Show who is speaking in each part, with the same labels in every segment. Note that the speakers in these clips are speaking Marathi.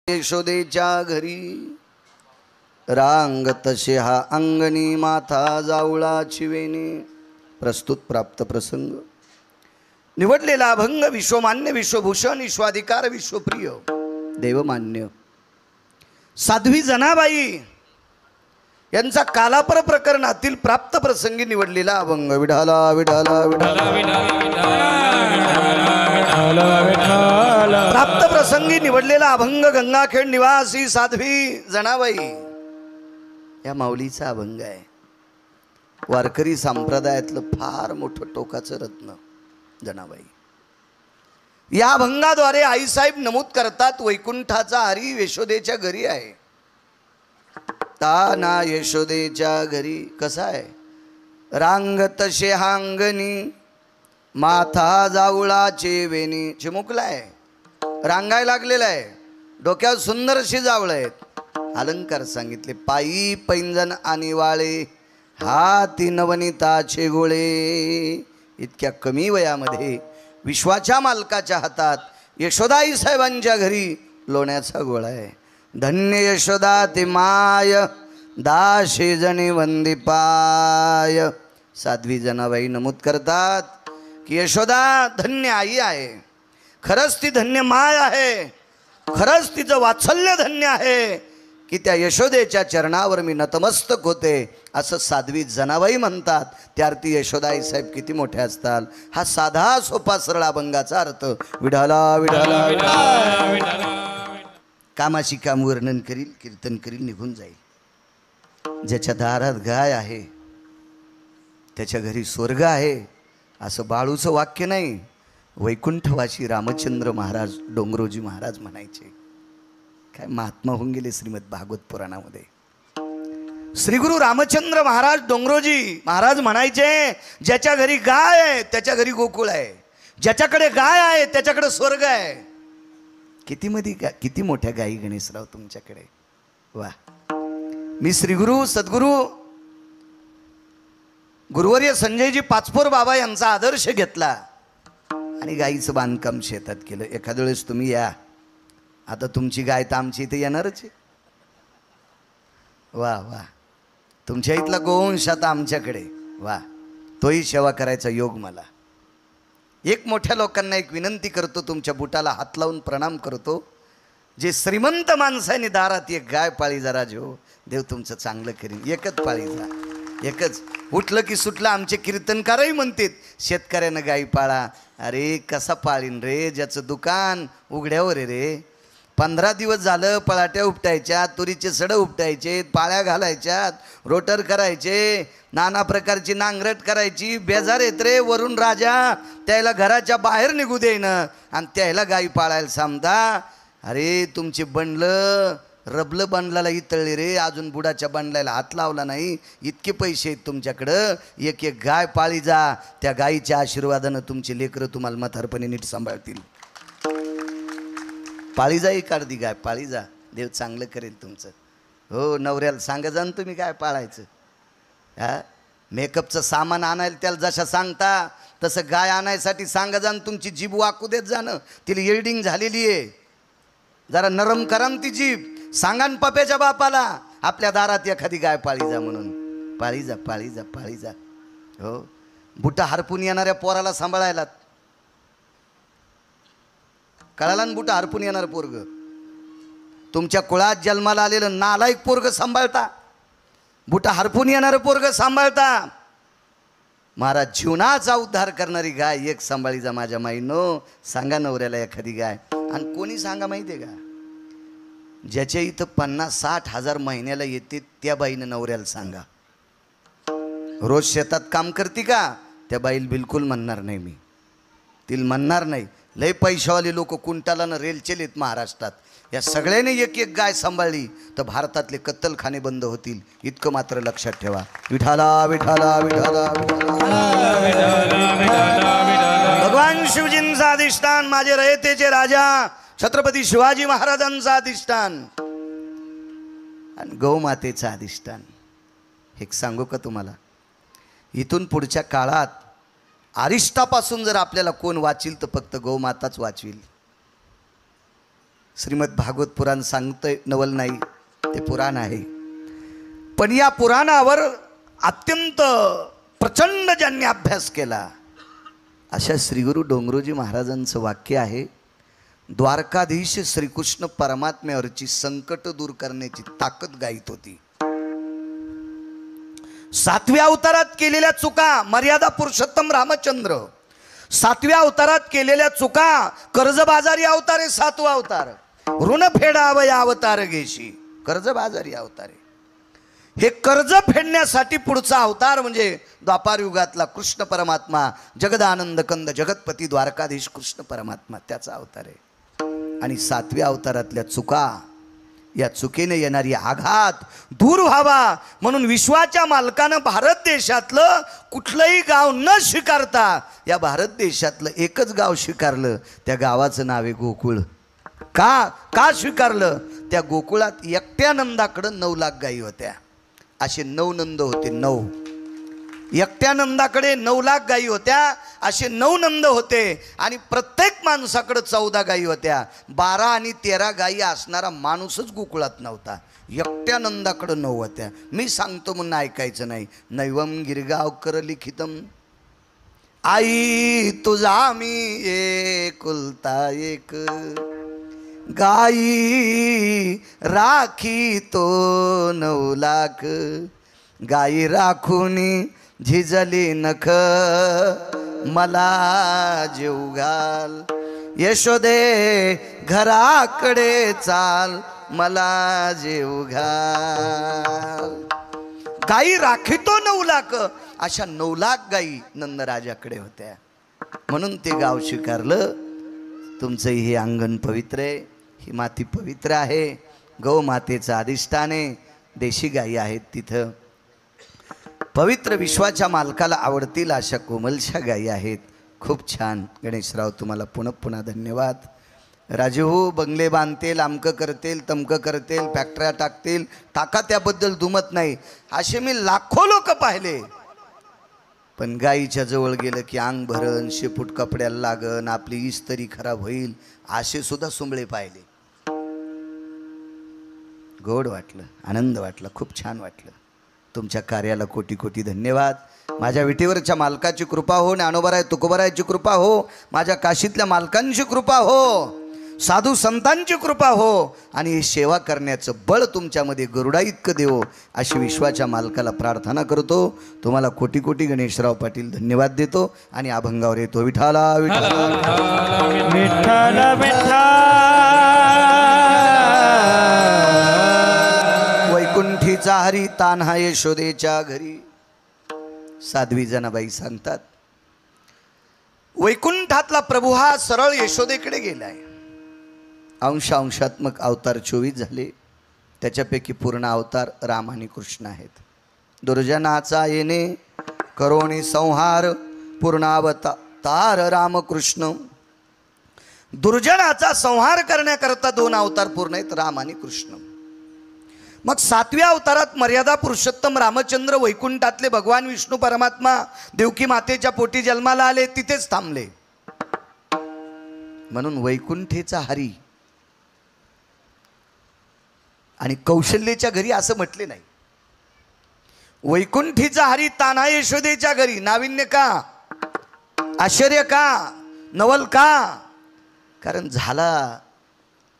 Speaker 1: यशोदेच्या घरी रांग तसे हा अंगणी माथा जावळाची वेणी। प्रस्तुत प्राप्त प्रसंग। निवडलेला अभंग विश्वमान्य विश्वभूषण विश्वाधिकार विश्वप्रिय देवमान्य साध्वी जनाबाई यांचा कालापर प्रकरणातील प्राप्त प्रसंगी निवडलेला अभंग। विठाला विठाला विठाला प्राप्त प्रसंगी निवडलेला अभंग गंगाखेड निवासी साध्वी जनाबाई या माऊलीचा अभंग आहे। वारकरी संप्रदायातलं फार मोठं टोकाचं रत्न जनाबाई। या अभंगाद्वारे आईसाहेब नमूद करतात वैकुंठाचा हरी यशोदेच्या घरी आहे। ताना यशोदेच्या घरी कसा आहे? रांग तसे हांगणी माथा जावळाचे वेणी। चिमुकलाय, रांगाय लागलेला आहे, डोक्यावर सुंदर अशी जावळ आहेत। अलंकार सांगितले पायी पैंजन आणि वाळे हाती नवनीताचे गोळे। इतक्या कमी वयामध्ये विश्वाच्या मालकाच्या हातात यशोदाई साहेबांच्या घरी लोण्याचा गोळा आहे। धन्य यशोदा ते माय दाशे जणे वंदीपाय। साध्वी जनाबाई नमूद करतात की यशोदा धन्य आई आहे, खरंच ती धन्य माय आहे, खरंच तिचं वात्सल्य धन्य आहे की त्या यशोदेच्या चरणावर मी नतमस्तक होते असं साध्वी जनाबाई म्हणतात। त्यार्थी यशोदाई साहेब किती मोठे असतात। हा साधा सोपा सरळ अभंगाचा अर्थ विठाला विठाला कामाशी काम वर्णन करील, कीर्तन करील, निघून जाईल। ज्याच्या दारात गाय आहे त्याच्या घरी स्वर्ग आहे असं बाळूचं वाक्य नाही, वैकुंठवासी रामचंद्र महाराज डोंगरोजी महाराज म्हणायचे। काय महात्मा होऊन गेले श्रीमद भागवत पुराणामध्ये। श्री गुरु रामचंद्र महाराज डोंगरोजी महाराज म्हणायचे ज्याच्या घरी गाय आहे त्याच्या घरी गोकुळ आहे, ज्याच्याकडे गाय आहे त्याच्याकडे स्वर्ग आहे। किती मोठ्या गायी गणेशराव तुमच्याकडे। वा, मी श्री गुरु सद्गुरु गुरुवर्य संजयजी पाचपोर बाबा यांचा आदर्श घेतला आणि गायीचं बांधकाम शेतात केलं। एखाद्या वेळेस तुम्ही या, आता तुमची गाय तर आमची इथे येणारच आहे। वा वा, तुमच्या इथला गोवंश आता आमच्याकडे, वा, तोही सेवा करायचा योग मला। एक मोठ्या लोकांना एक विनंती करतो, तुमच्या बुटाला हात लावून प्रणाम करतो, जे श्रीमंत माणसाने दारात एक गाय पाळी जरा जो देव तुमचं चांगलं करीन। एकच पाळी जा, एकच। उठलं की सुटलं आमचे कीर्तनकारही म्हणतात शेतकऱ्यानं गाई पाळा। अरे कसा पाळीन रे, ज्याचं दुकान उघड्यावर आहे रे। 15 दिवस झालं पळाट्या उपटायच्या, तुरीचे सडं उपटायचे, पाळ्या घालायच्यात, रोटर करायचे, नाना प्रकारची नांगरट करायची। बेजार येत रे वरून राजा, त्याला घराच्या बाहेर निघू देईनं आणि त्याला गाई पाळायला सांगता। अरे तुमची बंडलं रबलं बंडलाला इतळले रे, अजून बुडाच्या बंडलाला हात लावला नाही, इतके पैसे आहेत तुमच्याकडं। एक एक गाय पाळी जा, त्या गायीच्या आशीर्वादानं तुमची लेकरं तुम्हाला म्हातारपणी नीट सांभाळतील। पाळी जा एखादी गाय, पाळी जा, देव चांगलं करेल तुमचं। हो, नवऱ्याला सांगा जा ना तुम्ही काय पाळायचं। हा, मेकअपचं सामान आणायला त्याला जशा सांगता तसं गाय आणायसाठी सांगा जा, तुमची जीभ वाकू देत जाणं, तिला येल्डिंग झालेली आहे, जरा नरम करम ती जीभ। सांगा न पप्याच्या बापाला आपल्या दारात एखादी गाय पाळी जा म्हणून। पाळी जा, पाळी जा, पाळी जा। हो, बुटा हरपून येणाऱ्या पोराला सांभाळायला कळाला ना, बुटा हरपून येणार पोरग तुमच्या कुळात जन्माला आलेलं नालायक पोरग सांभाळता, बुटा हरपून येणारं पोरग सांभाळता। महाराज जीवनाचा उद्धार करणारी गाय एक सांभाळी जा माझ्या माईनो। सांगा नवऱ्याला एखादी गाय। आणि कोणी सांगा माहिती आहे का, ज्याच्या इथं 50-60 हजार महिन्याला येते त्या बाईनं नवऱ्याला सांगा। रोज शेतात काम करते का, त्या बाईला बिलकुल म्हणणार नाही मी, तिला म्हणणार नाही। लय पैशावाले लोक कुंटालानं रेल चेलेत महाराष्ट्रात, या सगळ्यांनी एक एक गाय सांभाळली तर भारतातले कत्तलखाने बंद होतील, इतकं मात्र लक्षात ठेवा। विठाला विठाला विठाला भगवान शिवजींचा अधिष्ठान, माझे रयतेचे राजा छत्रपती शिवाजी महाराजांचा अधिष्ठान आणि गौमातेचा अधिष्ठान। हे सांगू का तुम्हाला, इथून पुढच्या काळात अरिष्टापासून जर आपल्याला कोण वाचील तर फक्त गौमाताच वाचवील। श्रीमद भागवत पुराण सांगतंय, नवल नाही, ते पुराण आहे. पण या पुराणावर अत्यंत प्रचंड ज्यांनी अभ्यास केला अशा श्रीगुरु डोंगरोजी महाराजांचं वाक्य आहे, द्वारकाधीश श्रीकृष्ण परमात्म्यावरची संकट दूर करण्याची ताकद गायत होती. 7व्या अवतारात केलेल्या चुका, मर्यादा पुरुषोत्तम रामचंद्र 7व्या अवतारात केलेल्या चुका, कर्जबाजारी अवतार आहे 7वा अवतार, ऋण फेडावया अवतार घेशी, कर्जबाजारी अवतार आहे. हे कर्ज फेडण्यासाठी पुढचा अवतार म्हणजे द्वापार युगातला कृष्ण परमात्मा, जगदानंद कंद जगतपती द्वारकाधीश कृष्ण परमात्मा, त्याचा अवतार आहे. आणि 7व्या अवतारातल्या चुका, या चुकीने येणारी आघात दूर व्हावा म्हणून विश्वाच्या मालकानं भारत देशातलं कुठलंही गाव न स्वीकारता या भारत देशातलं एकच गाव स्वीकारलं. त्या गावाचं नाव आहे गोकुळ. का स्वीकारलं? त्या गोकुळात एकट्या नंदाकडं 9 लाख गायी होत्या. असे 9 नंद होते. 9 एकट्या नंदाकडे 9 लाख गायी होत्या. असे 9 नंद होते आणि प्रत्येक माणसाकडे 14 गायी होत्या. 12 आणि 13 गायी असणारा माणूसच गोकुळात नव्हता. एकट्या नंदाकडे 9 होत्या. मी सांगतो म्हणून ऐकायचं नाही. नैवम गिरगावकर लिखितम, आई तुझा मी एकुलता एक, गाई राखी तो 9 लाख, गाई राखुनी झिजली नख, मला जीव घाल, यशोदे घराकडे चाल, मला जीव घाल. गाई राखीतो 9 लाख, अशा 9 लाख गाई नंदराजाकडे होत्या. म्हणून ते गाव स्वीकारलं. तुमचं हे अंगण पवित्र आहे, ही माती पवित्र आहे, गौ मातेचं अधिष्ठान आहे, देशी गायी आहेत तिथं, पवित्र विश्वाच्या मालकाला आवडतील अशा कोमलशा गायी आहेत. खूप छान. गणेशराव तुम्हाला पुन्हा धन्यवाद. राजू बंगले बांधतील, अमकं करतील, तमकं करतील, फॅक्टऱ्या टाकतील, टाका, त्याबद्दल दुमत नाही. असे मी लाखो लोक पाहिले. पण गायीच्या जवळ गेलं की अंग भरण, शेपूट कपड्याला लागन, आपली इस्त्री खराब होईल, असे सुद्धा सुंबळे पाहिले. गोड वाटलं, आनंद वाटला, खूप छान वाटलं. तुमच्या कार्याला कोटी कोटी धन्यवाद. माझ्या विटेवरच्या मालकाची कृपा हो, ज्ञानोबराय तुकोबरायची कृपा हो, माझ्या काशीतल्या मालकांची कृपा हो, साधू संतांची कृपा हो, आणि ही सेवा करण्याचं बळ तुमच्यामध्ये गरुडा इतकं देवो अशी विश्वाच्या मालकाला प्रार्थना करतो. तुम्हाला कोटी कोटी गणेशराव पाटील धन्यवाद देतो आणि अभंगावर येतो. विठाला विठाला विठाला विठा, वैकुंठीचा हरी तान्हा यशोदेच्या घरी. साध्वी जनाबाई सांगतात, वैकुंठातला प्रभू हा सरळ यशोदेकडे गेलाय. अंशात्मक अवतार 24 झाले, त्याच्यापैकी पूर्ण अवतार राम आणि कृष्ण आहेत. दुर्जनाचा येणे करोणी संहार, पूर्णावतार रामकृष्ण. दुर्जनाचा संहार करण्याकरता 2 अवतार पूर्ण आहेत, राम आणि कृष्ण. मग 7व्या अवतारात मर्यादा पुरुषोत्तम रामचंद्र वैकुंठातले भगवान विष्णू परमात्मा देवकी मातेच्या पोटी जन्माला आले, तिथेच थांबले. म्हणून वैकुंठेचा हरी आणि कौशल्याच्या घरी असं म्हटले नाही. वैकुंठीचा हरी तान्हा यशोदेच्या घरी. नाविन्य का? आश्चर्य का? नवल का? कारण झाला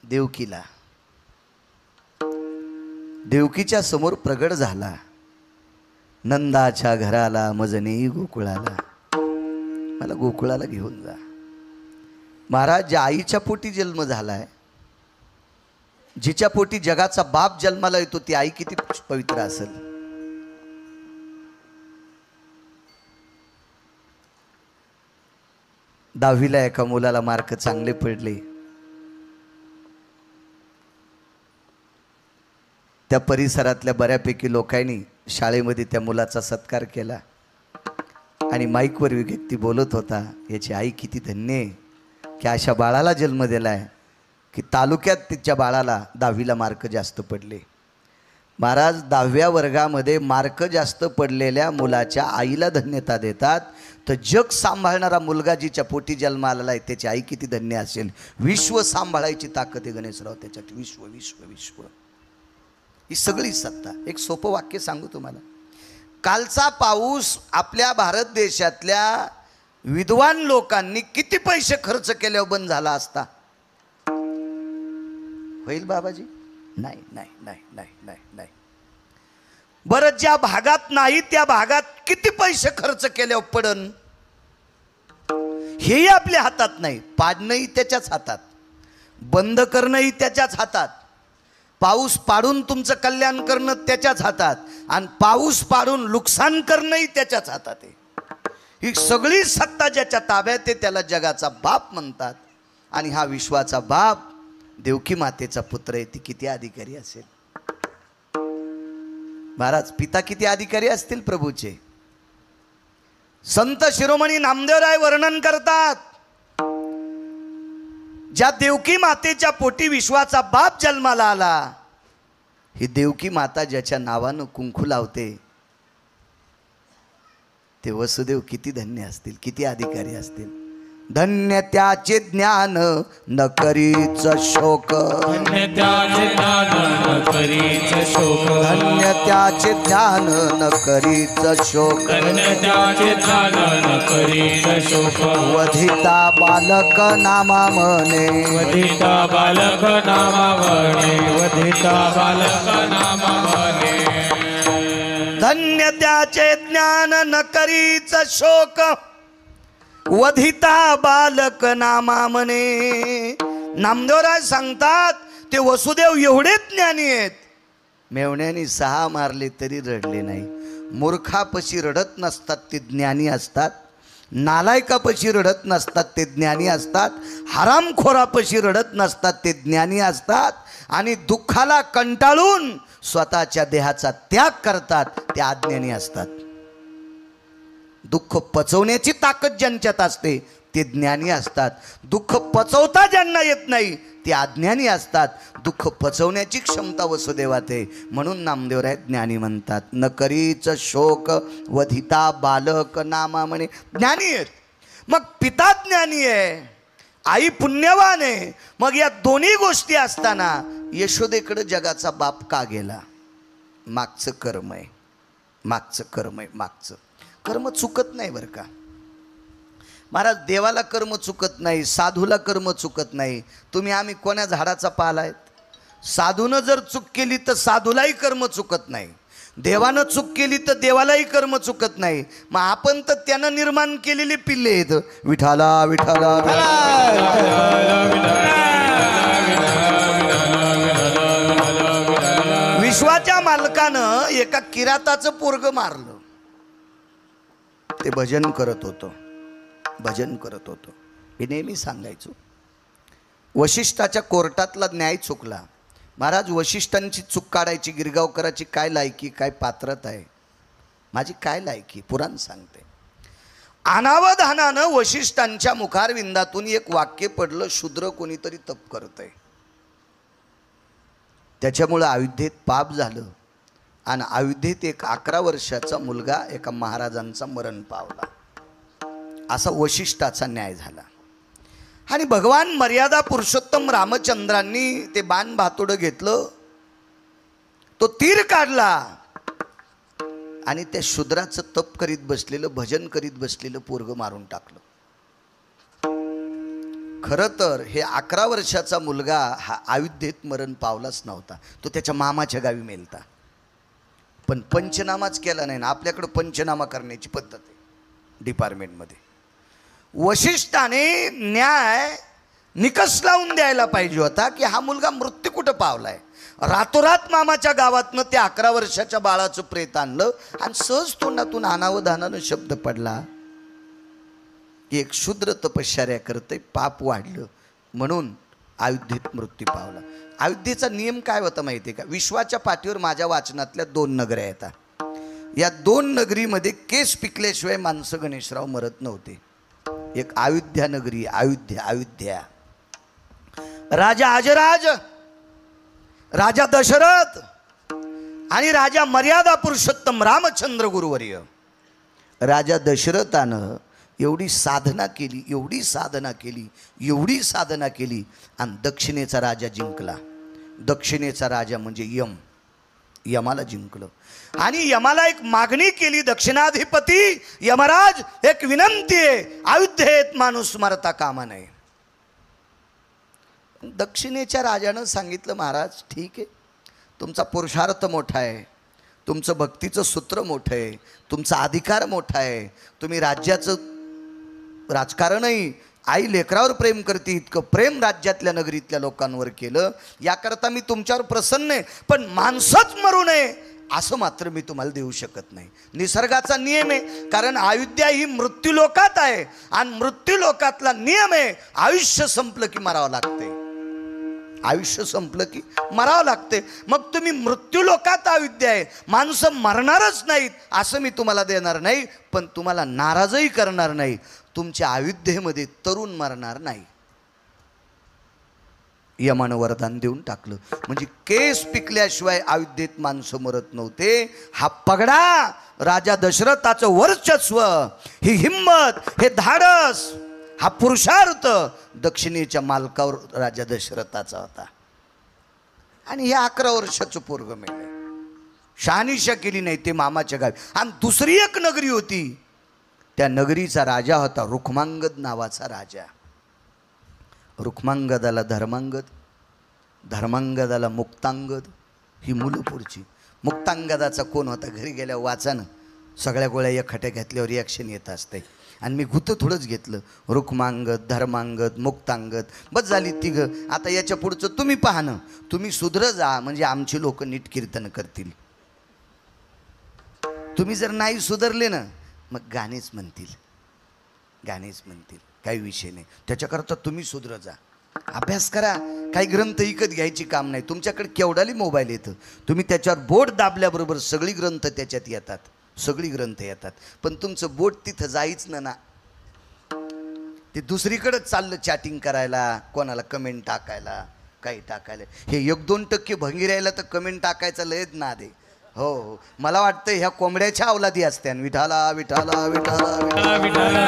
Speaker 1: देवकीला, देवकीच्या समोर प्रगट झाला. नंदाच्या घराला मजनेई गोकुळाला, मला गोकुळाला घेऊन जा. महाराज, ज्या आईच्या पोटी जन्म झालाय, जिच्या पोटी जगाचा बाप जन्माला येतो, ती आई किती पवित्र असेल. दहावीला एका मुलाला मार्क चांगले पडले. त्या परिसरातल्या बऱ्यापैकी लोकांनी शाळेमध्ये त्या मुलाचा सत्कार केला आणि माईकवर व्यक्ती बोलत होता, याची आई किती धन्य आहे की अशा बाळाला जन्म दिलाय, की तालुक्यात तिच्या बाळाला 10वीला मार्क जास्त पडले. महाराज, 10व्या वर्गामध्ये मार्क जास्त पडलेल्या मुलाच्या आईला धन्यता देतात. तर जग सांभाळणारा मुलगा जिच्या पोटी जन्माला आहे त्याची आई किती धन्य असेल. विश्व सांभाळायची ताकद आहे गणेशराव त्याच्यात. विश्व विश्व विश्व ही सगळी सत्ता. एक सोपं वाक्य सांगू तुम्हाला. कालचा पाऊस आपल्या भारत देशातल्या विद्वान लोकांनी किती पैसे खर्च केल्यावर बंद झाला असता? होईल बाबाजी? नाही नाही नाही नाही नाही नाही. बरं, ज्या भागात नाही त्या भागात किती पैसे खर्च केल्यावर पडन? हेही आपल्या हातात नाही. पाडणंही त्याच्याच हातात, बंद करणंही त्याच्याच हातात, पाऊस पाडून तुमचं कल्याण करणं त्याच्याच हातात, आणि पाऊस पाडून नुकसान करणंही त्याच्याच हातात आहे. ही सगळी सत्ता ज्याच्या ताब्यात आहे त्याला जगाचा बाप म्हणतात. आणि हा विश्वाचा बाप देवकी मातेचा पुत्र आहे. ती किती अधिकारी असेल महाराज? पिता किती अधिकारी असतील प्रभूचे? संत शिरोमणी नामदेवराय वर्णन करतात, ज्या देवकी मातेच्या पोटी विश्वाचा बाप जन्माला आला, ही देवकी माता ज्याच्या नावानं कुंकू लावते, ते वसुदेव किती धन्य असतील, किती अधिकारी असतील. धन्य त्याचे ज्ञान न करीच शोक,
Speaker 2: धन्य त्याचे ज्ञान न करीच शोक,
Speaker 1: धन्य त्याचे ज्ञान न करीच शोक,
Speaker 2: धन्य त्याचे ज्ञान न करीच शोक.
Speaker 1: वधिता बालक नामा म्हणे,
Speaker 2: वधिता बालक नामा म्हणे, वधिता बालक नामा म्हणे.
Speaker 1: धन्य त्याचे ज्ञान न करीच शोक, वधिता बालक नामा म्हणे. नामदेवराय सांगतात ते वसुदेव एवढे ज्ञानी आहेत, मेवण्याने 6 मारले तरी रडले नाही. मूर्खापशी रडत नसतात ते ज्ञानी असतात, नालायकापशी रडत नसतात ते ज्ञानी असतात, हरामखोरापशी रडत नसतात ते ज्ञानी असतात, आणि दुःखाला कंटाळून स्वतःच्या देहाचा त्याग करतात ते अज्ञानी असतात. दुःख पचवण्याची ताकद ज्यांच्यात असते ते ज्ञानी असतात. दुःख पचवता ज्यांना येत नाही ते अज्ञानी असतात. दुःख पचवण्याची क्षमता वसुदेवात आहे, म्हणून नामदेवराय ज्ञानी म्हणतात. न करीच शोक, वधिता बालक नामा म्हणे. ज्ञानी आहेत. मग पिता ज्ञानी आहे, आई पुण्यवान आहे. मग या दोन्ही गोष्टी असताना यशोदेकडे जगाचा बाप का गेला? मागचं कर्म आहे, मागचं कर्म आहे. मागचं कर्म चुकत नाही बरं का महाराज. देवाला कर्म चुकत नाही, साधूला कर्म चुकत नाही. तुम्ही आम्ही कोण्या झाडाचा पाला आहेत? साधूनं जर चूक केली तर साधूलाही कर्म चुकत नाही, देवानं चूक केली तर देवालाही कर्म चुकत नाही. मग आपण तर त्यानं निर्माण केलेले पिल्ले आहेत. विठाला विठाला विश्वाच्या मालकानं एका किराताचं पोरग मारलं. ते भजन करत होतं, भजन करत होतं. हे नेहमी सांगायचो. वशिष्ठाच्या कोर्टातला न्याय चुकला. महाराज, वशिष्ठांची चूक काढायची गिरगावकराची काय लायकी, काय पात्रता आहे? माझी काय लायकी? पुराण सांगते. अनावधानानं वशिष्ठांच्या मुखारविंदातून एक वाक्य पडलं, शूद्र कोणीतरी तप करतंय. त्याच्यामुळं अयोध्येत पाप झालं, आणि अयोध्येत एक 11 वर्षाचा मुलगा एका महाराजांचा मरण पावला. असा वशिष्ठाचा न्याय झाला. आणि भगवान मर्यादा पुरुषोत्तम रामचंद्रांनी ते बाण भातोडं घेतलं, तो तीर काढला, आणि त्या शूद्राचं तप करीत बसलेलं, भजन करीत बसलेलं पोरग मारून टाकलं. खरं तर हे 11 वर्षाचा मुलगा हा अयोध्येत मरण पावलाच नव्हता, तो त्याच्या मामाच्या गावी मेलता. पण पंचनामाच केला नाही ना. आपल्याकडे पंचनामा करण्याची पद्धत आहे डिपार्टमेंटमध्ये. वशिष्ठाने न्याय निकष लावून द्यायला पाहिजे होता की हा मुलगा मृत्यू कुठं पावलाय. रातोरात मामाच्या गावातनं त्या 11 वर्षाच्या बाळाचं प्रेत आणलं, आणि सहज तोंडातून अनावधानानं शब्द पडला की एक शूद्र तपश्चर्या करते, पाप वाढलं म्हणून अयोध्येत मृत्यू पावला. अयोध्येचा नियम काय होता माहिती आहे का? विश्वाच्या पाठीवर माझ्या वाचनातल्या 2 नगऱ्या येतात. या 2 नगरीमध्ये केस पिकल्याशिवाय माणसं गणेशराव मरत नव्हते. एक अयोध्या नगरी, अयोध्या. राजा अजराज, राजा दशरथ आणि राजा मर्यादा पुरुषोत्तम रामचंद्र गुरुवर्य. राजा दशरथानं एवढी साधना केली, एवढी साधना केली, एवढी साधना केली आणि दक्षिणेचा राजा जिंकला. दक्षिणेचा राजा म्हणजे यम. यमाला जिंकलं आणि यमाला एक मागणी केली. दक्षिणाधिपती यमराज, एक विनंती आहे, अयोध्येत माणूस मरता कामा नये. दक्षिणेच्या राजानं सांगितलं, महाराज ठीक आहे, तुमचा पुरुषार्थ मोठा आहे, तुमचं भक्तीचं सूत्र मोठं आहे, तुमचा अधिकार मोठा आहे, तुम्ही राज्याचं राजकारणही आई लेकरावर प्रेम करते इतकं प्रेम राज्यातल्या नगरीतल्या लोकांवर केलं, याकरता मी तुमच्यावर प्रसन्न आहे, पण माणसंच मरू नये असं मात्र मी तुम्हाला देऊ शकत नाही. निसर्गाचा नियम आहे, कारण अयोध्या ही मृत्यूलोकात आहे आणि मृत्यूलोकातला नियम आहे, आयुष्य संपलं की मरावं लागते. आयुष्य संपलं की मरावं लागते. मग तुम्ही मृत्यूलोकात अयोध्या आहे, माणसं मरणारच नाहीत असं मी तुम्हाला देणार नाही, पण तुम्हाला नाराजही करणार नाही. तुमच्या अयोध्येमध्ये तरुण मरणार नाही. यमानं वरदान देऊन टाकलं. म्हणजे केस पिकल्याशिवाय अयोध्येत माणसं मरत नव्हते. हा पगडा राजा दशरथाचं वर्चस्व, ही हिम्मत, हे धाडस, हा पुरुषार्थ दक्षिणेच्या मालकावर राजा दशरथाचा होता. आणि हे 11 वर्षाचं पोरगं मिळालं. शहानिशा केली नाही ते मामाच्या गावी. आणि दुसरी एक नगरी होती, त्या नगरीचा राजा होता रुक्मांगद नावाचा राजा. रुक्मांगदाला धर्मांगद, धर्मांगदाला मुक्तांगद, ही मुलं पुढची. मुक्तांगदाचा कोण होता घरी गेल्या वाचानं सगळ्या गोळ्या एकखट्या घेतल्यावर रिॲक्शन येत असते. आणि मी गुतं थोडंच घेतलं, रुक्मांगद, धर्मांगद, मुक्तांगद, बस झाली तिघं. आता याच्या पुढचं तुम्ही पाहणं, तुम्ही सुधर जा म्हणजे आमची लोक नीट कीर्तन करतील. तुम्ही जर नाही सुधरले ना मग गाणेच म्हणतील, गाणेच म्हणतील, काही विषय नाही. त्याच्याकरता तुम्ही सुधर जा, अभ्यास करा. काही ग्रंथ विकत घ्यायची काम नाही. तुमच्याकडे केवढाली मोबाईल येतं, तुम्ही त्याच्यावर बोट दाबल्याबरोबर सगळी ग्रंथ त्याच्यात येतात, सगळी ग्रंथ येतात. पण तुमचं बोट तिथं जाईच ना, ते दुसरीकडेच चाललं चॅटिंग करायला, कोणाला कमेंट टाकायला, काही टाकायला. हे 1-2% भंगीरायला तर कमेंट टाकायचा लयच नाद आहे. हो हो, मला वाटतं ह्या कोंबड्याच्या अवलादी असत्या. विठाला विठाला विठाला विठाला,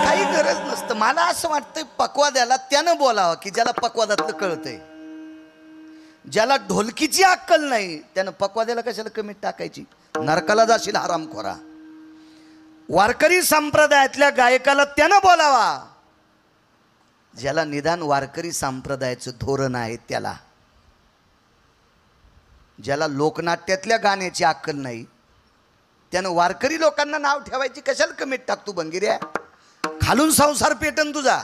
Speaker 1: काही गरज नसतं. मला असं वाटतंय पक्वाद्याला त्यानं बोलावं की ज्याला पक्वादातलं कळतंय. ज्याला ढोलकीची अक्कल नाही त्यानं पक्वाद्याला कशाला कमेंट टाकायची. नरकाला जाशील हरामखोरा. वारकरी संप्रदायातल्या गायकाला त्यानं बोलावा ज्याला निदान वारकरी संप्रदायाचं धोरण आहे त्याला. ज्याला लोकनाट्यातल्या गाण्याची अक्कल नाही त्यानं वारकरी लोकांना नाव ठेवायची कशाला कमेंट टाकतो बंगिऱ्या. खालून संसार पेटन तुझा.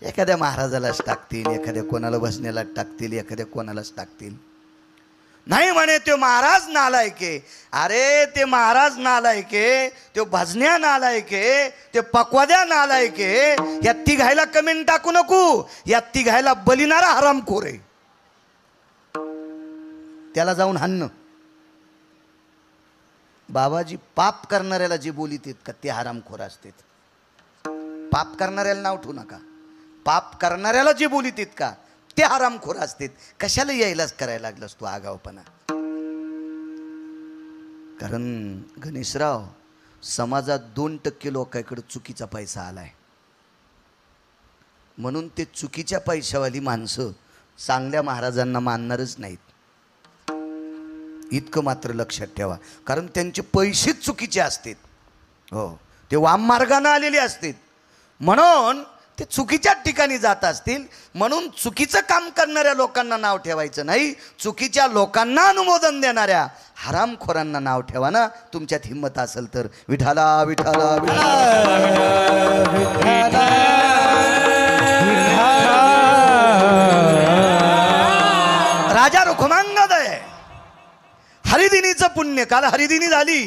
Speaker 1: एखाद्या महाराजालाच टाकतील, एखाद्या कोणाला बसण्याला टाकतील, एखाद्या कोणालाच टाकतील. नाही म्हणे तो महाराज नालायक आहे. अरे ते महाराज नालायक आहे, तो भजन्या नालायक आहे, ते पक्वाद्या नालायक आहे. या तिघायला कमेंट टाकू नको. या तिघायला बलिणारा हरामखोर आहे, त्याला जाऊन हाणणं. बाबाजी पाप करणाऱ्याला जे बोलीत का ते हरामखोर असतात. पाप करणाऱ्याला नाव ठेवू नका. पाप करणाऱ्याला जे बोलीत का ते हरामखोर असतात. कशाला यायलाच करायला लागलास तू आगावपणा. कारण गणेशराव, समाजात 2% लोकांकडे चुकीचा पैसा आलाय. म्हणून ते चुकीच्या पैशावाली माणसं चांगल्या महाराजांना मानणारच नाहीत. इतकं मात्र लक्षात ठेवा, कारण त्यांचे पैसेच चुकीचे असतात. हो, ते वाम मार्गाने आलेले असतात. म्हणून ते चुकीच्या ठिकाणी जात असतील. म्हणून चुकीचं काम करणाऱ्या लोकांना नाव ठेवायचं नाही. चुकीच्या लोकांना अनुमोदन देणाऱ्या हरामखोरांना नाव ठेवा ना, तुमच्यात हिंमत असेल तर. विठाला विठाला राजा रुक्मांगद आहे. हरिदिनीचं पुण्य, काल हरिदिनी झाली.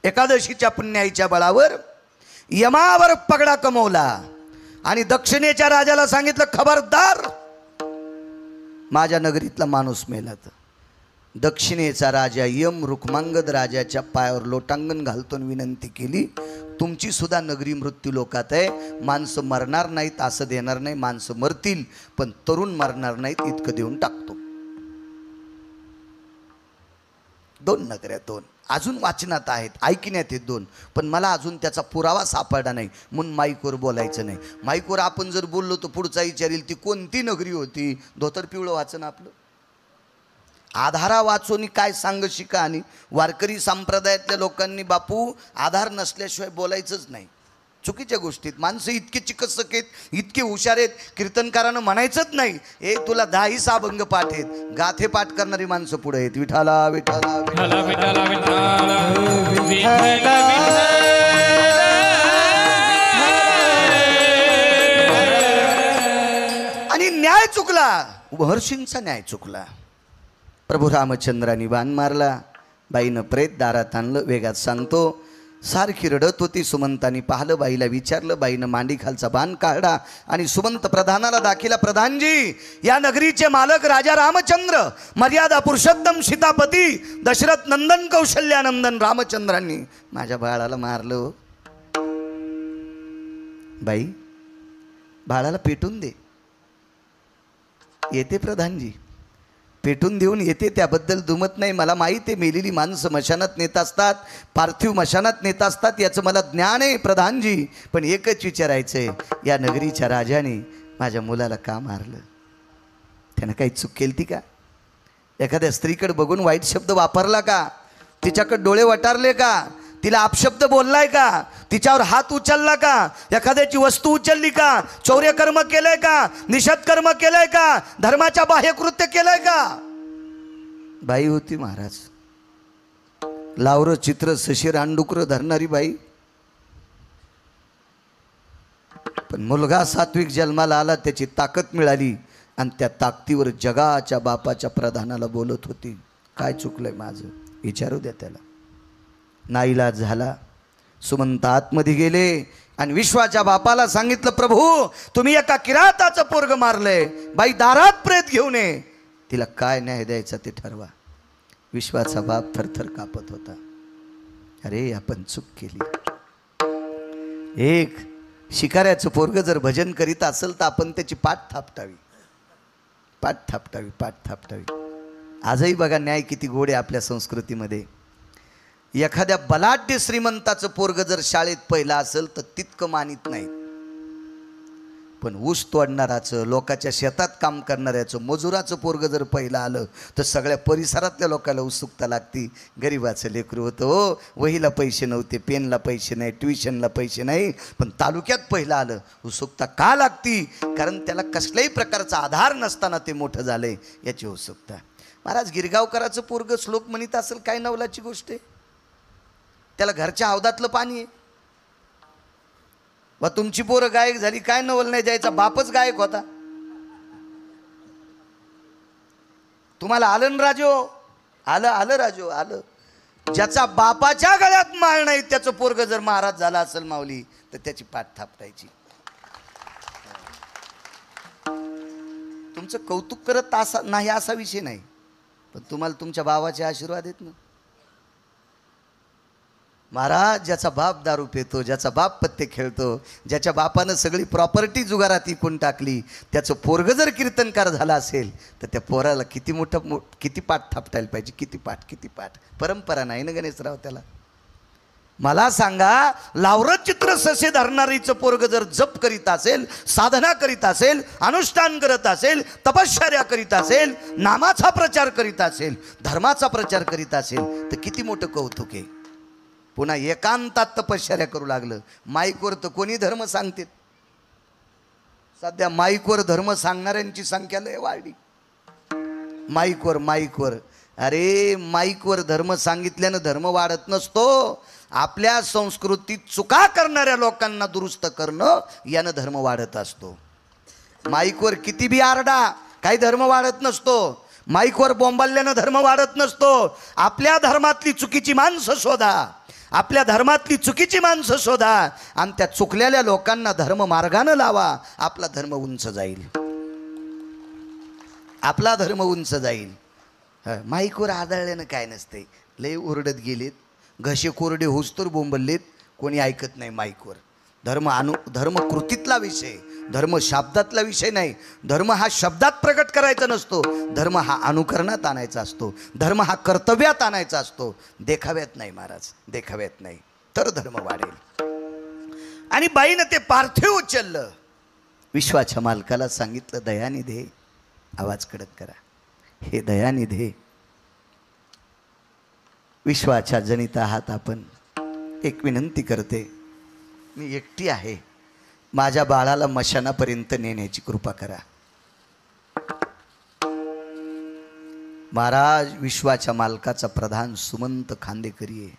Speaker 1: एकादशीच्या पुण्याईच्या बळावर यमावर पगडा कमवला आणि दक्षिणेच्या राजाला सांगितलं, खबरदार माझ्या नगरीतला माणूस मेला तर. दक्षिणेचा राजा यम रुक्मांगद राजाच्या पायावर लोटांगण घालतो विनंती केली, तुमची सुद्धा नगरी मृत्यू लोकात आहे. माणसं मरणार नाहीत असं देणार नाही. माणसं मरतील पण तरुण मरणार नाहीत इतकं देऊन टाकतो. 2 नगऱ्या, 2 अजून वाचनात आहेत, ऐकण्यात आहेत 2, पण मला अजून त्याचा पुरावा सापडला नाही म्हणून माईकवर बोलायचं नाही. माईकवर आपण जर बोललो तर पुढचा विचारील ती कोणती नगरी होती, धोतर पिवळं वाचन आपलं. आधारा वाचून काय सांग शिका. आणि वारकरी संप्रदायातल्या लोकांनी बापू आधार नसल्याशिवाय बोलायचंच नाही. चुकीच्या गोष्टीत माणसं इतके चिकित्सक आहेत, इतके हुशार आहेत, कीर्तनकारानं म्हणायचंच नाही तुला 10 अभंग पाठ आहेत, गाथे पाठ करणारी माणसं पुढे आहेत. विठाला विठाला
Speaker 2: विठ्ठला विठ्ठला विठ्ठला
Speaker 1: आणि न्याय चुकला, महर्षींचा न्याय चुकला. प्रभू रामचंद्रांनी बाण मारला, बाईनं प्रेत दारात आणलं. वेगात सांगतो, सारखी रडत होती. सुमंतानी पाहिलं, बाईला विचारलं, बाईनं मांडी खालचा बाण काढला आणि सुमंत प्रधानाला दाखिला. प्रधानजी, या नगरीचे मालक राजा रामचंद्र, मर्यादा पुरुषोत्तम सीतापती दशरथ नंदन कौशल्यानंदन रामचंद्रांनी माझ्या बाळाला मारलं. बाई, बाळाला पेटून दे. येते प्रधानजी, पेटून देऊन येते, त्याबद्दल दुमत नाही. मला माहीत आहे मेलेली माणसं मशानात नेत असतात, पार्थिव मशानात नेत असतात, याचं मला ज्ञान आहे प्रधानजी. पण एकच विचारायचं आहे, या नगरीच्या राजाने माझ्या मुलाला का मारलं? त्यानं काही चूक केली ती का? एखाद्या स्त्रीकडे बघून वाईट शब्द वापरला का? तिच्याकडे डोळे वटारले का? तिला अपशब्द बोललाय का? तिच्यावर हात उचलला का? एखाद्याची वस्तू उचलली का? चौर्यकर्म केलंय का? निषेधकर्म केलंय का? धर्माच्या बाह्यकृत्य केलंय का? बाई होती महाराज, लावरं चित्र शशी रानडुकर धरणारी बाई. पण मुलगा सात्विक जन्माला आला, त्याची ताकद मिळाली आणि त्या ताकदीवर जगाच्या बापाच्या प्रधानाला बोलत होती. काय चुकलंय माझं? विचारू द्या त्याला. नाईलाज झाला. सुमंत आतमध्ये गेले आणि विश्वाच्या बापाला सांगितलं, प्रभू तुम्ही एका किराताचं पोरग मारलंय, बाई दारात प्रेत घेऊन ये, तिला काय न्याय द्यायचा ते ठरवा. विश्वाचा बाप थरथर कापत होता. अरे आपण चूक केली. एक शिकाऱ्याचं पोरग जर भजन करीत असेल तर आपण त्याची पाठ थापटावी, पाठ थापटावी, पाठ थापटावी. आजही बघा न्याय किती गोड आहे आपल्या संस्कृतीमध्ये. एखाद्या बलाढ्य श्रीमंताचं पोरग जर शाळेत पहिलं असेल तर तितकं मानित नाही, पण ऊस तोडणाराचं, लोकांच्या शेतात काम करणाऱ्याचं, मजुराचं पोरग जर पहिलं आलं तर सगळ्या परिसरातल्या लोकांना उत्सुकता लागती. गरिबाचं लेकरू होतं हो, वहीला पैसे नव्हते, पेनला पैसे नाही, ट्युशनला पैसे नाही, पण तालुक्यात पहिलं आलं. उत्सुकता का लागती? कारण त्याला कसल्याही प्रकारचा आधार नसताना ते मोठं झालंय याची उत्सुकता. महाराज, गिरगावकराचं पोरग श्लोक म्हणत असेल, काय नवलाची गोष्ट आहे. त्याला घरच्या हौदातलं पाणी आहे. व तुमची पोरं गायक झाली, काय नवल नाही द्यायचा, बापच गायक होता. तुम्हाला आलं ना राजो, आलं आलं राजो आलं. ज्याचा बापाच्या गळ्यात माळ नाही त्याचं पोरग जर महाराज झाला असेल माऊली, तर त्याची पाठ थापटायची. तुमचं कौतुक करत नाही असा विषय नाही, पण तुम्हाला तुमच्या बाबाचे आशीर्वाद आहेत ना. महाराज, ज्याचा बाप दारू पितो, ज्याचा बाप पत्ते खेळतो, ज्याच्या बापानं सगळी प्रॉपर्टी जुगारात इकून टाकली, त्याचं पोरग जर कीर्तनकार झाला असेल तर त्या पोराला किती पाठ थापटायला पाहिजे. किती पाठ. परंपरा नाही ना गणेशराव त्याला. मला सांगा, लावरं चित्र ससे धरणारीचं पोरग जर जप करीत असेल, साधना करीत असेल, अनुष्ठान करत असेल, तपश्चर्या करीत असेल, नामाचा प्रचार करीत असेल, धर्माचा प्रचार करीत असेल तर किती मोठं कौतुक आहे. पुन्हा एकांतात तपश्चर्या करू लागलं. माईकवर तर कोणी धर्म सांगते. सध्या माईकवर धर्म सांगणाऱ्यांची संख्या लय वाढली. माईकवर अरे माईकवर धर्म सांगितल्यानं धर्म वाढत नसतो. आपल्या संस्कृतीत चुका करणाऱ्या लोकांना दुरुस्त करणं यानं धर्म वाढत असतो. माईकवर किती बी आरडा, काही धर्म वाढत नसतो. माईकवर बोंबाल्यानं धर्म वाढत नसतो. आपल्या धर्मातली चुकीची माणसं शोधा, आपल्या धर्मातली चुकीची माणसं शोधा आणि त्या चुकलेल्या लोकांना धर्म मार्गानं लावा. आपला धर्म उंच जाईल, आपला धर्म उंच जाईल. माईकवर आदळल्यानं काय नसते. लय ओरडत गेलेत, घसे कोरडे होस तर बोंबललेत, कोणी ऐकत नाही माईकवर. धर्म कृतीतला विषय, धर्म शब्दातला विषय नाही. धर्म हा शब्दात प्रकट करायचा नसतो. धर्म हा अनुकरणात आणायचा असतो. धर्म हा कर्तव्यात आणायचा असतो. देखाव्यात नाही महाराज, देखाव्यात नाही, तर धर्म वाढेल. आणि बाईनं ते पार्थिव उचललं. विश्वाच्या मालकाला सांगितलं, दयानिधे, आवाज कडक करा, हे दयानिधे, विश्वाच्या जनिता आहात आपण, एक विनंती करते, मी एकटी आहे, माझ्या बाळाला मशानापर्यंत नेण्याची कृपा करा. महाराज विश्वाच्या मालकाचा प्रधान सुमंत खांदेकरी आहे.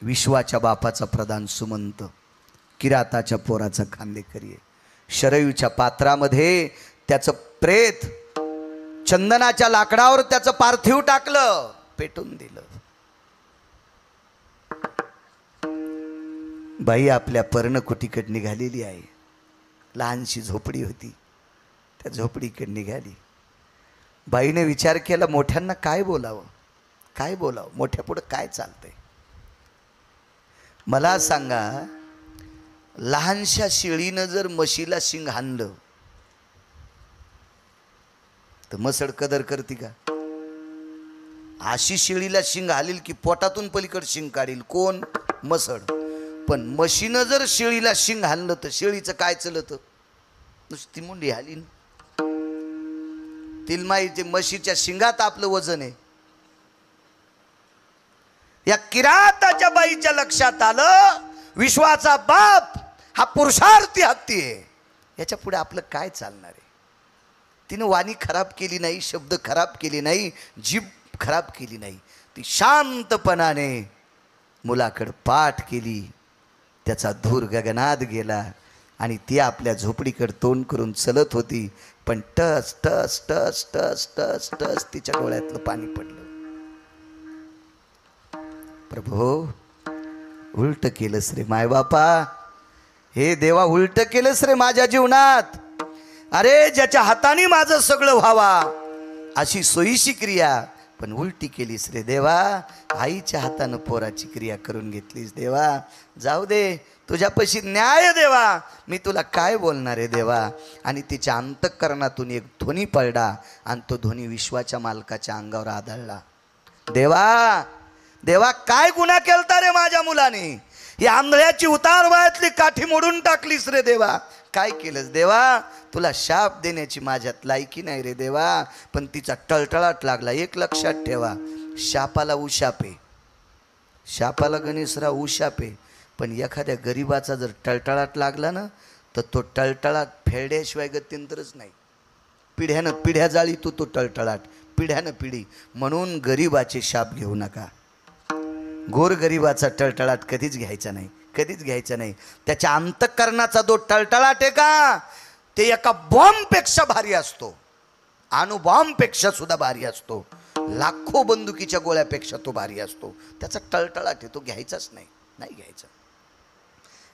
Speaker 1: विश्वाच्या बापाचा प्रधान सुमंत किराताच्या पोराचा खांदेकरी आहे. शरयूच्या पात्रामध्ये त्याचं प्रेत, चंदनाच्या लाकडावर त्याचं पार्थिव टाकलं, पेटून दिलं. बाई आपल्या पर्णकुटीकडे निघालेली आहे. लहानशी झोपडी होती, त्या झोपडीकडे निघाली. बाईने विचार केला, मोठ्यांना काय बोलावं, काय बोलावं, मोठ्या पुढं काय चालतंय. मला सांगा, लहानशा शेळीनं जर म्हशीला शिंग हाणलं तर मसड कदर करते का? अशी शेळीला शिंग हालील की पोटातून पलीकडे शिंग काढील कोण? मसड. पण म्हशीनं जर शेळीला शिंग हाणलं तर शेळीचं काय चलत? नुसती मुंडी हालीन. तिला माहिती म्हशीच्या शिंगात आपलं वजन आहे. या किराताच्या बाईच्या लक्षात आलं, विश्वाचा बाप हा पुरुषार्थी हत्ती आहे, याच्या पुढे आपलं काय चालणार आहे. तिनं वाणी खराब केली नाही, शब्द खराब केले नाही, जीभ खराब केली नाही. ती शांतपणाने मुलाकडे पाठ केली. त्याचा धूर गगनात गेला आणि ती आपल्या झोपडीकडे तोंड करून चलत होती. पण टस टस टस टस टस टस तिच्या डोळ्यातलं पाणी पडलं. प्रभो, उलट केलंस रे माय बापा, हे देवा, उलट केलंस रे माझ्या जीवनात. अरे, ज्याच्या हाताने माझं सगळं व्हावा अशी सोयीची क्रिया, पण उलटी केलीस रे देवा. आईच्या हातानं पोराची क्रिया करून घेतलीस देवा. जाऊ दे, तुझ्यापाशी न्याय देवा, मी तुला काय बोलणार आहे देवा. आणि तिच्या अंतःकरणातून एक ध्वनी पडला आणि तो ध्वनी विश्वाच्या मालकाच्या अंगावर आदळला. देवा, देवा, काय गुन्हा केलता रे माझ्या मुलाने? ही आंधळ्याची उतार वयातली काठी मोडून टाकलीस रे देवा. काय केलंस देवा? तुला शाप देण्याची माझ्यात लायकी नाही रे देवा. पण तिचा टळटळाट लागला. एक लक्षात ठेवा, शापाला उशाप आहे, शापाला गणेशराव उशाप आहे. पण एखाद्या गरीबाचा जर टळटळाट लागला ना, तर तो टळटळाट फेड्याशिवाय गत्यंतरच नाही. पिढ्यानं पिढ्या जाळी तो टळटळाट, पिढ्यानं पिढी. म्हणून गरीबाचे शाप घेऊ नका. गोरगरिबाचा टळटळाट कधीच घ्यायचा नाही, कधीच घ्यायचा नाही. त्याच्या अंतःकरणाचा जो टळटळाट आहे का, ते एका बॉम्बपेक्षा भारी असतो, अणुबॉम्बपेक्षा सुद्धा भारी असतो, लाखो बंदुकीच्या गोळ्यापेक्षा तो भारी असतो. त्याचा टळटळाट आहे, तो घ्यायचाच नाही, नाही घ्यायचा.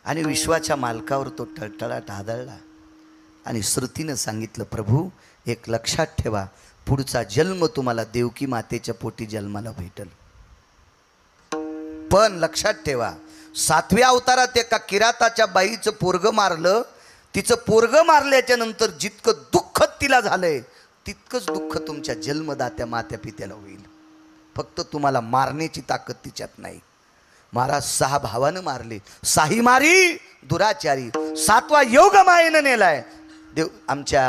Speaker 1: आणि विश्वाच्या मालकावर तो टळटळाट आदळला. आणि श्रुतीनं सांगितलं, प्रभू, एक लक्षात ठेवा, पुढचा जन्म तुम्हाला देवकी मातेच्या पोटी जन्माला भेटल. पण लक्षात ठेवा, 7व्या अवतारात एका किराताच्या बाईचं पोरगं मारलं. तिचं पोरगं मारल्याच्या नंतर जितकं दुःख तिला झालंय, तितकंच दुःख तुमच्या जन्मदात्या मात्या पित्याला होईल. फक्त तुम्हाला मारण्याची ताकद तिच्यात नाही. महाराज 6 भावानं मारले, 6ही मारी दुराचारी. 7वा योग मायेनं नेलाय देव आमच्या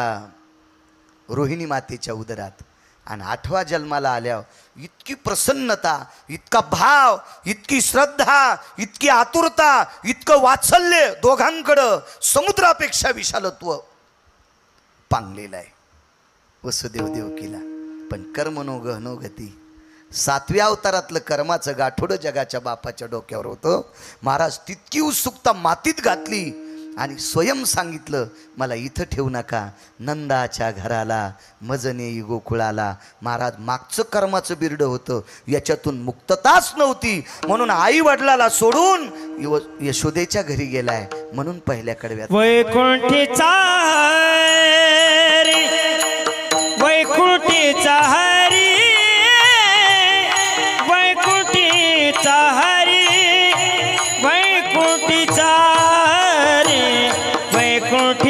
Speaker 1: रोहिणी मातेच्या उदरात. आणि 8व्या जन्माला आल्यावर इतकी प्रसन्नता, इतका भाव, इतकी श्रद्धा, इतकी आतुरता, इतकं वात्सल्य दोघांकडं समुद्रापेक्षा विशालत्व पांगलेलं आहे वसुदेव देवकीला. पण कर्म नो गहनो गती. 7व्या अवतारातलं कर्माचं गाठोडं जगाच्या बापाच्या डोक्यावर होतं. महाराज तितकी उत्सुकता मातीत घातली आणि स्वयं सांगितलं, मला इथं ठेवू नका, नंदाच्या घराला, मजनेई गोकुळाला. महाराज मागचं कर्माचं बिरडं होतं, याच्यातून मुक्तताच नव्हती. म्हणून आई वडिलाला सोडून यशोदेच्या घरी गेलाय. म्हणून पहिल्या कडव्यात
Speaker 2: वैकुंठीचा हरी, वैकुंठीचा हरी, वैकुंठीचा हरी, वैकुंठीचा हरी, वैकुंठ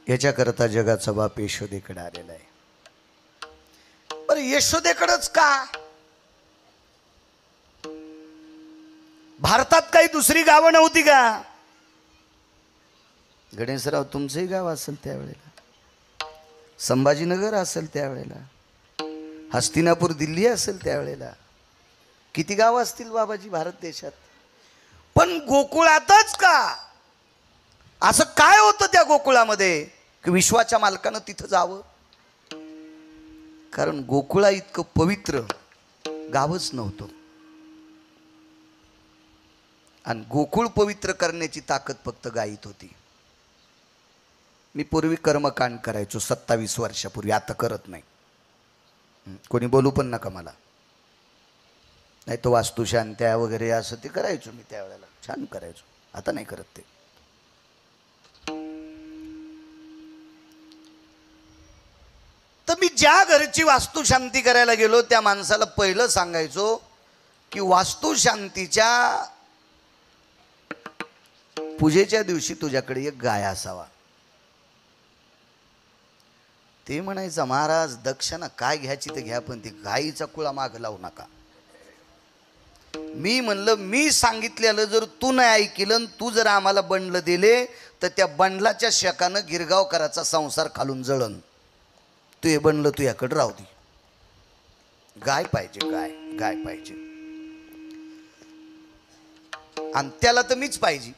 Speaker 1: याच्याकरता जगाचा बाप यशोदेकडे आलेला आहे. बरं यशोदेकडंच का? भारतात काही दुसरी गावं नव्हती का? गणेशराव तुमचंही गाव असेल त्यावेळेला, संभाजीनगर असेल त्यावेळेला, हस्तिनापूर दिल्ली असेल त्यावेळेला, किती गावं असतील बाबाजी भारत देशात. पण गोकुळातच का? असं काय होतं त्या गोकुळामध्ये की विश्वाच्या मालकानं तिथं जावं? कारण गोकुळा इतकं पवित्र गावच नव्हतं. आणि गोकुळ पवित्र करण्याची ताकद फक्त गायीत होती. मी पूर्वी कर्मकांड करायचो 27 वर्षापूर्वी, आता करत नाही. कोणी बोलू पण नका मला. नाही तो वास्तुशांत्या वगैरे असं ते करायचो मी त्यावेळेला, छान करायचो. आता नाही करत ते. तर मी ज्या घरची वास्तुशांती करायला गेलो त्या माणसाला पहिलं सांगायचो की वास्तुशांतीच्या पूजेच्या दिवशी तुझ्याकडे एक गाय असावा. ते म्हणायचं महाराज दक्षिणा काय घ्यायची ते घ्या, पण ती गायीचा कुळा माग लावू नका. मी म्हणलं मी सांगितलेलं जर तू नाही ऐकलं, तू जर आम्हाला बंडलं दिले तर त्या बंडलाच्या शेकानं गिरगावकराचा संसार खालून जळण. तू हे बंडलं तू याकडे राहू दे. गाय पाहिजे, गाय गाय पाहिजे. आणि त्याला तर मीच पाहिजे.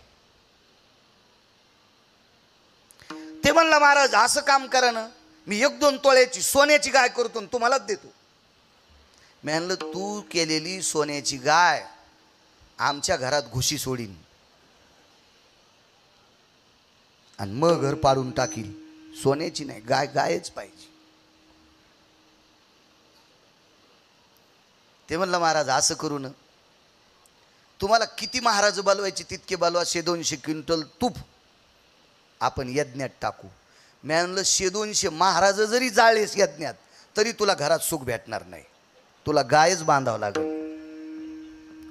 Speaker 1: ते म्हणलं महाराज असं काम करा ना, मी 1-2 तोळ्याची सोन्याची गाय करतो आणि तुम्हालाच देतो. मी म्हणलं तू केलेली सोन्याची गाय आमच्या घरात घुशी सोडीन आणि मग घर पाडून टाकील. सोन्याची नाही, गाय गायच पाहिजे. ते म्हणलं महाराज असं करू ना, तुम्हाला किती महाराज बोलवायचे तितके बोलवा, 100-200 क्विंटल तूप आपण यज्ञात टाकू. मी म्हणलं 100-200 महाराज जरी जाळलेस यज्ञात तरी तुला घरात सुख भेटणार नाही, तुला गायच बांधावं लागेल.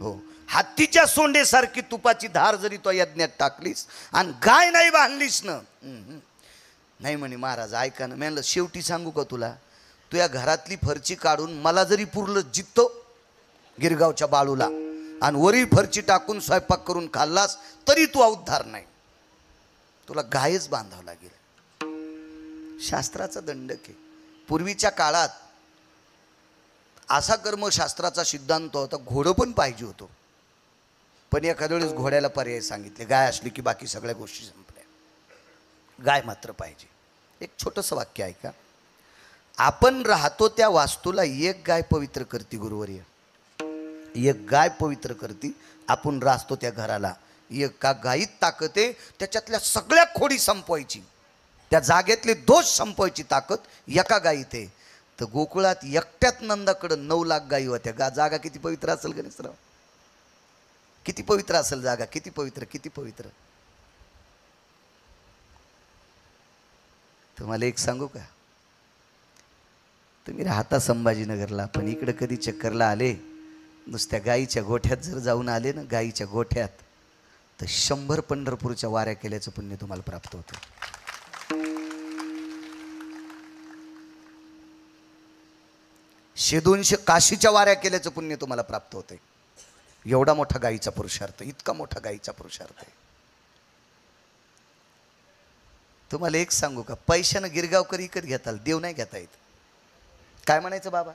Speaker 1: हो, हत्तीच्या सोंडेसारखी तुपाची धार जरी तो यज्ञात टाकलीस आणि गाय नाही बांधलीस ना, नाही म्हणे महाराज ऐका ना. मी म्हणलं शेवटी सांगू का तुला, तुझ्या घरातली फरची काढून मला जरी पुरलं जित्तो गिरगावच्या बाळूला आणि वरी फरची टाकून स्वयंपाक करून खाल्लास तरी तू उद्धार नाही, तुला गायच बांधावं लागेल. शास्त्राचा दंडक आहे. पूर्वीच्या काळात असा कर्मशास्त्राचा सिद्धांत होता, घोडं पण पाहिजे होतं. पण एखाद्या वेळेस घोड्याला पर्याय सांगितले, गाय असली की बाकी सगळ्या गोष्टी संपल्या, गाय मात्र पाहिजे. एक छोटंसं वाक्य ऐका. आपण राहतो त्या वास्तूला एक गाय पवित्र करती गुरुवर्य, एक गाय पवित्र करती. आपण राहतो त्या घराला, एका गायीत ताकद आहे त्याच्यातल्या सगळ्या खोडी संपवायची, त्या जागेतले दोष संपवायची ताकद एका गायीत आहे. तर गोकुळात एकट्यात नंदाकडं 9 लाख गायी होत्या. जागा किती पवित्र असेल गणेशराव, किती पवित्र असेल जागा, किती पवित्र, किती पवित्र. तुम्हाला एक सांगू का, तुम्ही राहता संभाजीनगरला, पण इकडे कधी चक्करला आले, नुसत्या गायीच्या गोठ्यात जर जाऊन आले ना, गायीच्या गोठ्यात, तर 100 पंढरपूरच्या वाऱ्या केल्याचं पुण्य तुम्हाला प्राप्त होतं. 100-200 काशीच्या वाऱ्या केल्याचं पुण्य तुम्हाला प्राप्त होते. एवढा मोठा गायीचा पुरुषार्थ, इतका मोठा गायीचा पुरुषार्थ आहे. तुम्हाला एक सांगू का, पैशानं गिरगावकर इकत घेताल, देव नाही घेता येत. काय म्हणायचं बाबा,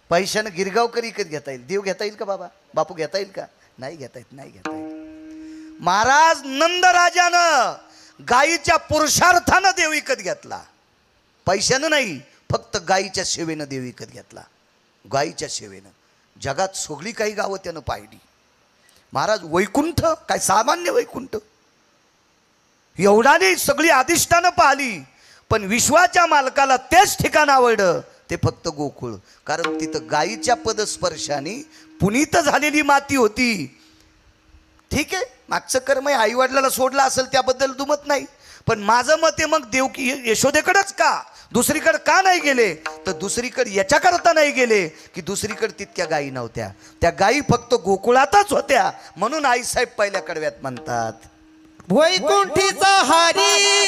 Speaker 1: पैशानं गिरगावकर इकत घेता येईल, देव घेता येईल का बाबा, बापू घेता येईल का? नाही घेता येत, नाही घेता येत. महाराज नंदराजानं गायीच्या पुरुषार्थानं देव विकत घेतला, पैशानं नाही, फक्त गायीच्या सेवेनं देव विकत घेतला. गायीच्या सेवेनं जगात सगळी काही गावं त्यानं पाहिली. महाराज वैकुंठ काय सामान्य वैकुंठ, एवढा नाही, सगळी अधिष्ठानं पाहिली, पण विश्वाच्या मालकाला तेच ठिकाण आवडलं, ते फक्त गोकुळ. कारण तिथं गायीच्या पदस्पर्शाने पुनीत झालेली माती होती. ठीक आहे, मागचं कर्म आई वडिलाला सोडलं असेल त्याबद्दल दुमत नाही, पण माझं मत आहे मग देवकी यशोदेकडेच का, दुसरीकडे का नाही गेले? तर दुसरीकडे याच्याकरता नाही गेले की दुसरीकडे तितक्या गायी नव्हत्या, त्या गायी फक्त गोकुळातच होत्या. म्हणून आईसाहेब पहिल्या कडव्यात म्हणतात,
Speaker 3: वैकुंठीचा हरी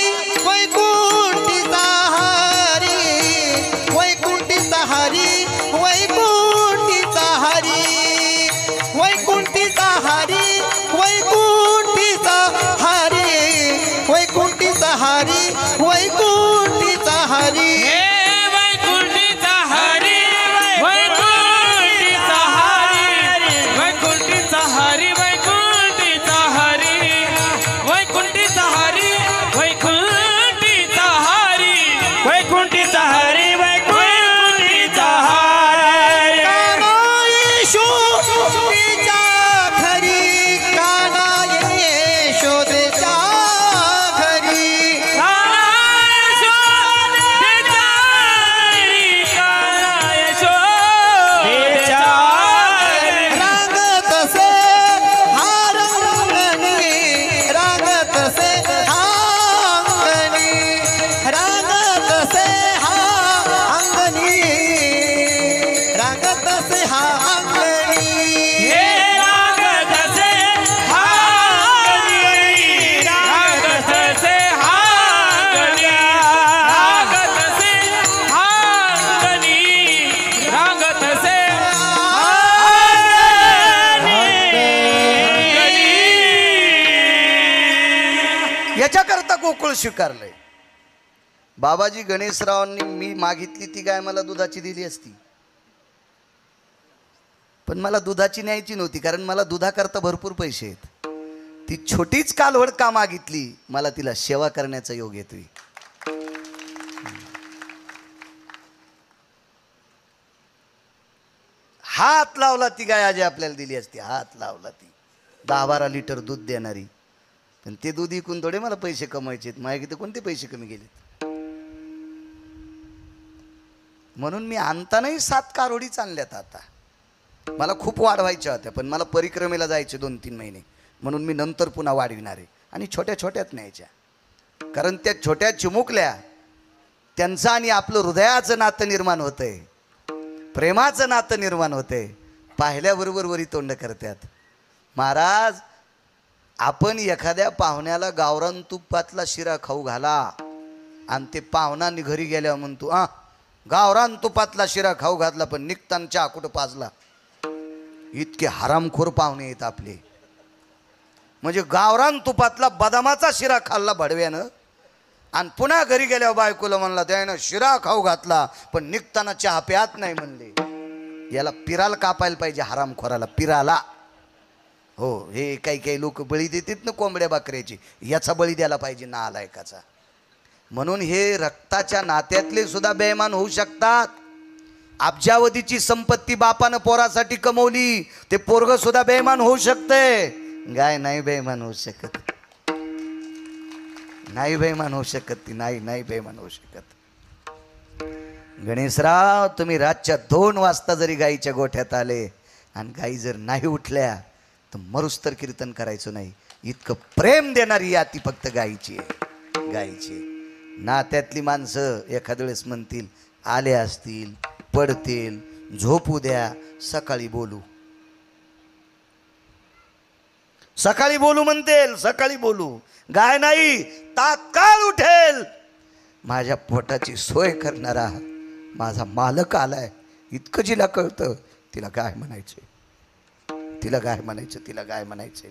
Speaker 3: हरी वैकुंठीचा हरी
Speaker 2: हे वैकुंठीचा हरी वैकुंठीचा हरी वैकुंठीचा हरी वैकुंठीचा हरी वैकुंठीचा हरी वैकुंठीचा हरी वैकुंठीचा हरी वैकुंठीचा हरी
Speaker 3: काना यशोदेच्या घरी काना यशोदेच्या घरी रांगत से हा रंगणी रांगत से हा अंगणी रांगत से हा अंगणी रांगत से हा अंगणी
Speaker 1: याच्याकरता गोकुळ स्वीकारलंय. बाबाजी गणेशरावांनी मी मागितली ती गाय मला दुधाची दिली असती, पण मला दुधाची न्यायची नव्हती, कारण मला दुधाकरता भरपूर पैसे आहेत. ती छोटीच कालवड का मागितली, मला तिला सेवा करण्याचा योग येतोय. हात लावला ती गाय आजी आपल्याला दिली असती, हात लावला ती 10-12 लिटर दूध देणारी. पण ते दूध विकून थोडे मला पैसे कमवायचे आहेत, माझ्या किती कोणते पैसे कमी गेलेत. म्हणून मी आणतानाही 7 कारोडीच आणल्यात. आता मला खूप वाढवायच्या होत्या, पण मला परिक्रमेला जायचे 2-3 महिने, म्हणून मी नंतर पुन्हा वाढविणार आहे. आणि छोट्या छोट्यात न्यायच्या, कारण त्या छोट्या चिमुकल्या त्यांचं आणि आपलं हृदयाचं नातं निर्माण होतंय, प्रेमाचं नातं निर्माण होतंय. पाहिल्याबरोबर वरी तोंड करतात. महाराज, आपण एखाद्या पाहुण्याला गावरान तुपातला शिरा खाऊ घाला आणि ते पाहुणा घरी गेल्यावर म्हणतो गावरान तुपातला शिरा खाऊ घातला, पण निघताना चहा कुठं पाजला. इतके हरामखोर पाहुणे आहेत आपले. म्हणजे गावरान तुपातला बदामाचा शिरा खाल्ला भडव्यानं आणि पुन्हा घरी गेल्यावर बायकोला म्हणला त्यानं शिरा खाऊ घातला, पण निघताना चहा प्यात नाही म्हणले. याला पिराला कापायला पाहिजे, हरामखोराला पिराला. हो, हे काही काही लोक बळी देतात ना कोंबड्या बकऱ्याची, याचा बळी द्यायला पाहिजे नालायकाचा. म्हणून हे रक्ताच्या नात्यातले सुद्धा बेईमान होऊ शकतात. अब्जावधीची संपत्ती बापानं पोरासाठी कमवली, ते पोरग सुद्धा बेईमान होऊ शकते. गाय नाही बेईमान होऊ शकत, नाही बेईमान होऊ शकत ती, नाही बेईमान होऊ शकत. गणेशराव, तुम्ही रातच्या 2 वाजता जरी गाईच्या गोठ्यात आले आणि गाई जर नाही उठल्या तर मरुस्तर कीर्तन करायचं नाही. इतकं प्रेम देणारी याती फक्त गाईची आहे, गाईची. नात्यातली माणसं एखाद्या वेळेस म्हणतील आले असतील, पडतील, झोपू द्या, सकाळी बोलू, सकाळी बोलू म्हणतील, सकाळी बोलू. गाय नाही, तात्काळ उठेल. माझ्या पोटाची सोय करणारा माझा मालक आलाय, इतकं जिला कळतं. तिला गाय म्हणायचे, तिला गाय म्हणायचं, तिला गाय म्हणायचे.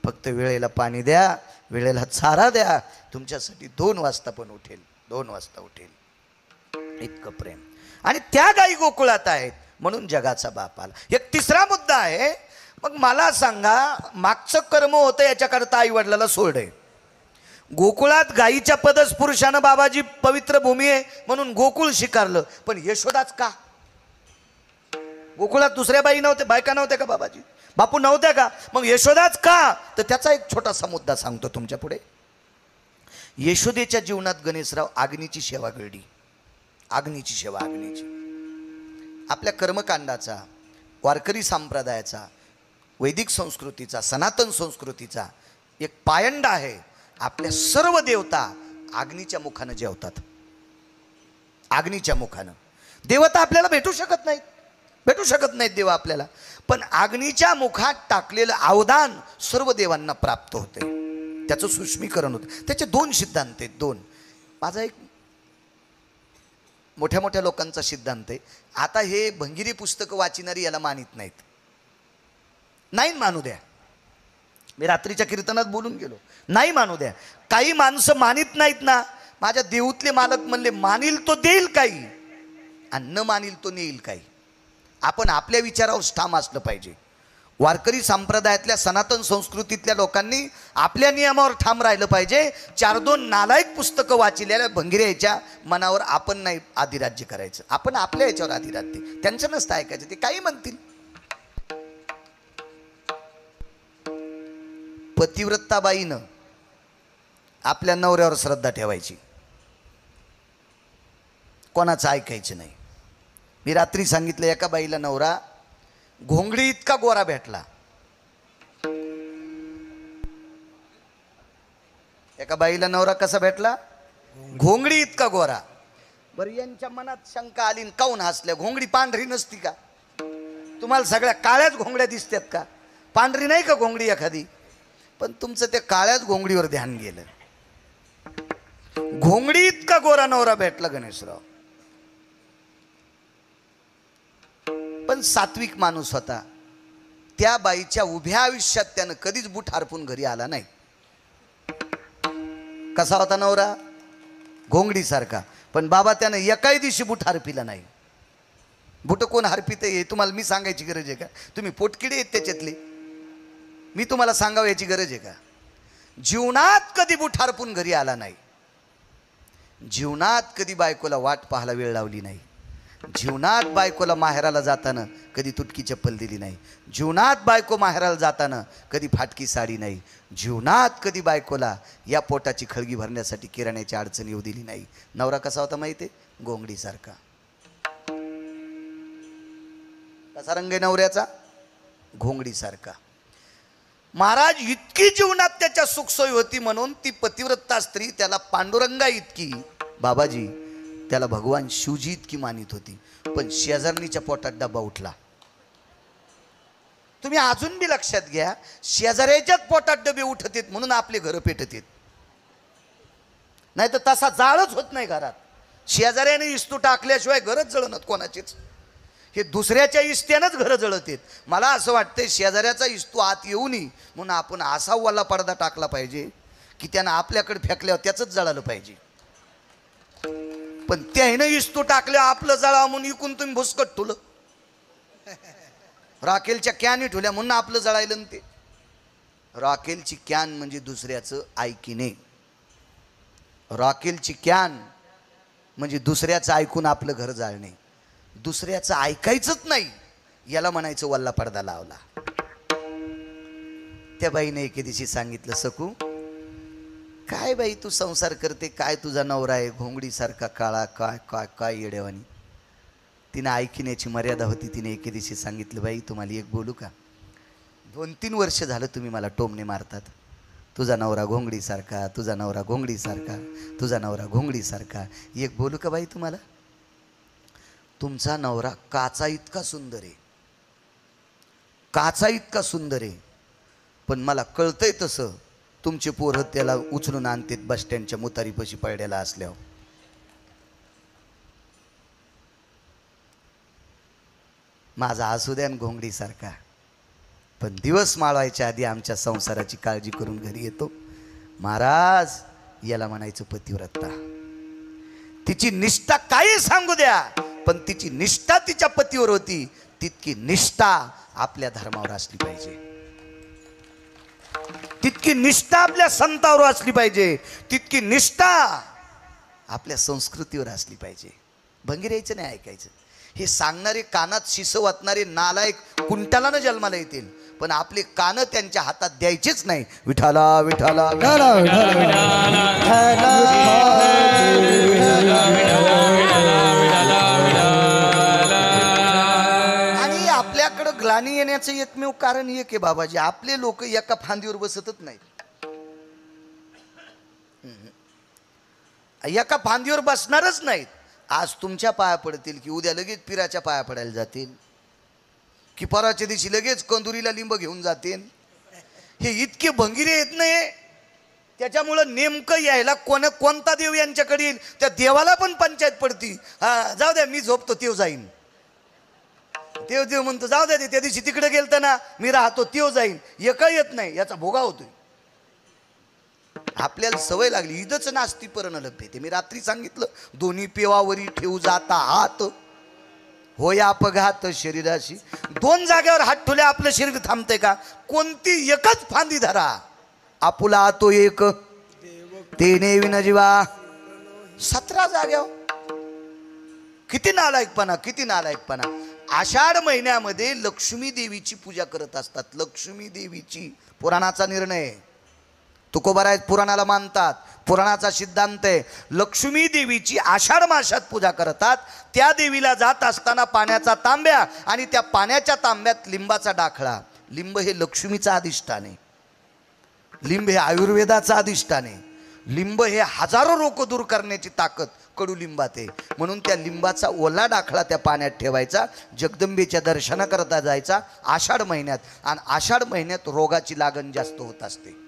Speaker 1: फक्त वेळेला पाणी द्या, वेळेला चारा द्या, तुमच्यासाठी 2 वाजता पण उठेल, 2 वाजता उठेल. इतकं प्रेम. आणि त्या गायी गोकुळात आहेत म्हणून जगाचा बाप आला. एक तिसरा मुद्दा आहे. मग मला सांगा, मागचं कर्म होतं याच्याकरता आई वडिलाला सोडे. गोकुळात गायीच्या पदच पुरुषानं बाबाजी पवित्र भूमी आहे म्हणून गोकुळ स्वीकारलं, पण यशोदाच का? गोकुळात दुसऱ्या बाई नव्हते, बायका नव्हत्या का बाबाजी? बापू नव्हत्या का? मग यशोदाच का? तर त्याचा एक छोटासा मुद्दा सांगतो तुमच्या पुढे. यशोदेच्या जीवनात गणेशराव अग्नीची सेवा घडली. अग्नीची सेवा, अग्नीची. आपल्या कर्मकांडाचा, वारकरी संप्रदायाचा, वैदिक संस्कृतीचा, सनातन संस्कृतीचा एक पायंडा आहे. आपल्या सर्व देवता अग्नीच्या मुखानं जेवतात. अग्नीच्या मुखानं. देवता आपल्याला भेटू शकत नाहीत, भेटू शकत नाहीत देव आपल्याला, पण अग्नीच्या मुखात टाकलेलं अवदान सर्व देवांना प्राप्त होते. त्याचं सूक्ष्मीकरण होतं. त्याचे 2 सिद्धांत आहेत, 2. माझा एक मोठ्या मोठ्या लोकांचा सिद्धांत आहे. आता हे भंगिरी पुस्तकं वाचिणारी याला मानित नाहीत, नाही मानू द्या. मी रात्रीच्या कीर्तनात बोलून गेलो, नाही मानू द्या. काही माणसं मानित नाहीत ना. माझ्या देऊतले मालक म्हणले, मानील तो देईल काही आणि न मानील तो नेईल काही. आपण आपल्या विचारावर ठाम असलं पाहिजे. वारकरी संप्रदायातल्या सनातन संस्कृतीतल्या लोकांनी आपल्या नियमावर ठाम राहिलं पाहिजे. 4-2 नालायक पुस्तकं वाचलेल्या भंगिऱ्याच्या मनावर आपण नाही अधिराज्य करायचं. आपण आपल्या याच्यावर अधिराज्य, त्यांचं नसतं ऐकायचं, ते काही म्हणतील. पतिव्रताबाईनं आपल्या नवऱ्यावर श्रद्धा ठेवायची, कोणाचं ऐकायचं नाही. मी रात्री सांगितलं, एका बाईला नवरा घोंगडी इतका गोरा भेटला. एका बाईला नवरा कसा भेटला? घोंगडी इतका गोरा. बरं, यांच्या मनात शंका आली, काऊन हसल्या? घोंगडी पांढरी नसती का? तुम्हाला सगळ्या काळ्याच घोंगड्या दिसतात का? पांढरी नाही का घोंगडी एखादी? पण तुमचं त्या काळ्याच घोंगडीवर ध्यान गेलं. घोंगडी इतका गोरा नवरा भेटला गणेशराव, पण सात्विक माणूस होता. त्या बाईच्या उभ्या आयुष्यात त्यानं कधीच बूट हरपून घरी आला नाही. कसा होता नवरा? घोंगडी सारखा. पण बाबा त्यानं एकाही दिवशी बूट हरपिला नाही. बूट कोण हरपित हे तुम्हाला मी सांगायची गरज आहे का? तुम्ही पोटकिडे आहेत त्याच्यातले, मी तुम्हाला सांगावं याची गरज आहे का? जीवनात कधी बूट हरपून घरी आला नाही. जीवनात कधी बायकोला वाट पाहायला वेळ लावली नाही. जीवनात बायकोला माहेराला जाताना कधी तुटकी चप्पल दिली नाही. जीवनात बायको माहेराला जाताना कधी फाटकी साडी नाही. जीवनात कधी बायकोला या पोटाची खळगी भरण्यासाठी किराण्याची अडचण येऊ दिली नाही. नवरा कसा होता माहिती आहे? घोंगडीसारखा. कसा रंग आहे नवऱ्याचा? घोंगडीसारखा. महाराज इतकी जीवनात त्याच्या सुखसोयी होती म्हणून ती पतिव्रता स्त्री त्याला पांडुरंगा इतकी, बाबाजी त्याला भगवान शिवजी इतकी मानित होती. पण शेजारणीच्या पोटात डबा उठला. तुम्ही अजून बी लक्षात घ्या, शेजाऱ्याच्याच पोटात डबे उठत आहेत म्हणून आपले घरं पेटत आहेत. नाही तर तसा जाळच होत नाही घरात. शेजाऱ्याने इस्तू टाकल्याशिवाय घरच जळणत कोणाचीच. हे दुसऱ्याच्या इस्त्यानंच घरं जळत आहेत. मला असं वाटतंय शेजाऱ्याचा इस्तू आत येऊ नये म्हणून आपण असा वाला पडदा टाकला पाहिजे की त्यानं आपल्याकडे फेकल्यावर त्याचंच जळालं पाहिजे. पण त्यानं इस्तू टाकल्या आपलं जळावं म्हणून इकून तुम्ही भुसकट ठुलं. राखेलच्या कॅनी ठुल्या म्हणून आपलं जळायलं ना ते. राखेलची कॅन म्हणजे दुसऱ्याचं ऐकिने. राखेलची कॅन म्हणजे दुसऱ्याचं ऐकून आपलं घर जाळणे. दुसऱ्याचं ऐकायचंच नाही याला म्हणायचं वल्ला पडदा लावला. त्या बाईने एके दिवशी सांगितलं, सकू काय बाई तू संसार करते, काय तुझा नवरा आहे घोंगडीसारखा काळा, काय काय काय येड्यावानी. तिनं ऐकण्याची मर्यादा होती. तिने एके दिवशी सांगितलं, बाई तुम्हाला एक बोलू का? 2-3 वर्ष झालं तुम्ही मला टोमणे मारतात. तुझा नवरा घोंगडीसारखा, तुझा नवरा घोंगडीसारखा, तुझा नवरा घोंगडीसारखा. एक बोलू का बाई तुम्हाला? तुमचा नवरा काचा इतका सुंदर आहे, काचा इतका सुंदर आहे. पण मला कळतंय तसं तुमचे पोरं त्याला उचलून आणतात बस स्टँडच्या मुतारीपाशी पडलेला असल्यावर. माझा असू द्या घोंगडीसारखा, पण दिवस माळवायच्या आधी आमच्या संसाराची काळजी करून घरी येतो. महाराज याला म्हणायचं पतिव्रता. तिची निष्ठा काही सांगू द्या, पण तिची निष्ठा तिच्या पतीवर होती. तितकी निष्ठा आपल्या धर्मावर असली पाहिजे. तितकी निष्ठा आपल्या संतावर असली पाहिजे. तितकी निष्ठा आपल्या संस्कृतीवर असली पाहिजे. भंगिरायचं नाही ऐकायचं. हे सांगणारे कानात शिस वाटणारे नालायक कुंटालानं जन्माला येतील, पण आपले कान त्यांच्या हातात द्यायचेच नाही. विठाला विठाला विठाला आणि आपल्याकडं ग्लानी येण्याचं एकमेव कारण एक आहे बाबाजी, आपले लोक एका फांदीवर बसतच नाहीत. एका फांदीवर बसणारच नाहीत. आज तुमच्या पाया पडतील की उद्या लगेच पिराच्या पाया पडायला जातील, की परवाच्या दिवशी लगेच कंदुरीला लिंब घेऊन जातील. हे इतके भंगिरे येत नाही. त्याच्यामुळं नेमकं यायला कोणता देव यांच्याकडे येईल त्या देवाला पण पंचायत पडती. हा जाऊ द्या, मी झोपतो तेव जाईन. तेव देव म्हणतो जाऊ द्या त्या दिवशी तिकडे गेलत ना मी राहतो तेव जाईन एका येत नाही याचा भोगा होतोय. आपल्याला सवय लागली इथंच नास्ती परण लभ्यते. मी रात्री सांगितलं दोन्ही पेवावरी ठेवू जाता हात होय अपघात शरीराशी. दोन जागेवर हात ठेवले आपलं शरीर थांबते का? कोणती एकच फांदी धरा आपुला तो एक तेने विन जीवा. 17 जाग्यावर किती नालायकपणा किती नालायकपणा. आषाढ महिन्यामध्ये लक्ष्मी देवीची पूजा करत असतात. लक्ष्मी देवीची पुराणाचा निर्णय तुकोबाराय पुराणाला मानतात. पुराणाचा सिद्धांत आहे लक्ष्मी देवीची आषाढ मासात पूजा करतात. त्या देवीला जात असताना पाण्याचा तांब्या आणि त्या पाण्याच्या तांब्यात लिंबाचा डाखळा. लिंब हे लक्ष्मीचा अधिष्ठान आहे. लिंब हे आयुर्वेदाचा अधिष्ठान आहे. लिंब हे हजारो रोग दूर करण्याची ताकद कडुलिंबात आहे. म्हणून त्या लिंबाचा ओला डाखळा त्या पाण्यात ठेवायचा. जगदंबेच्या दर्शनाकरता जायचा आषाढ महिन्यात. आणि आषाढ महिन्यात रोगाची लागण जास्त होत असते.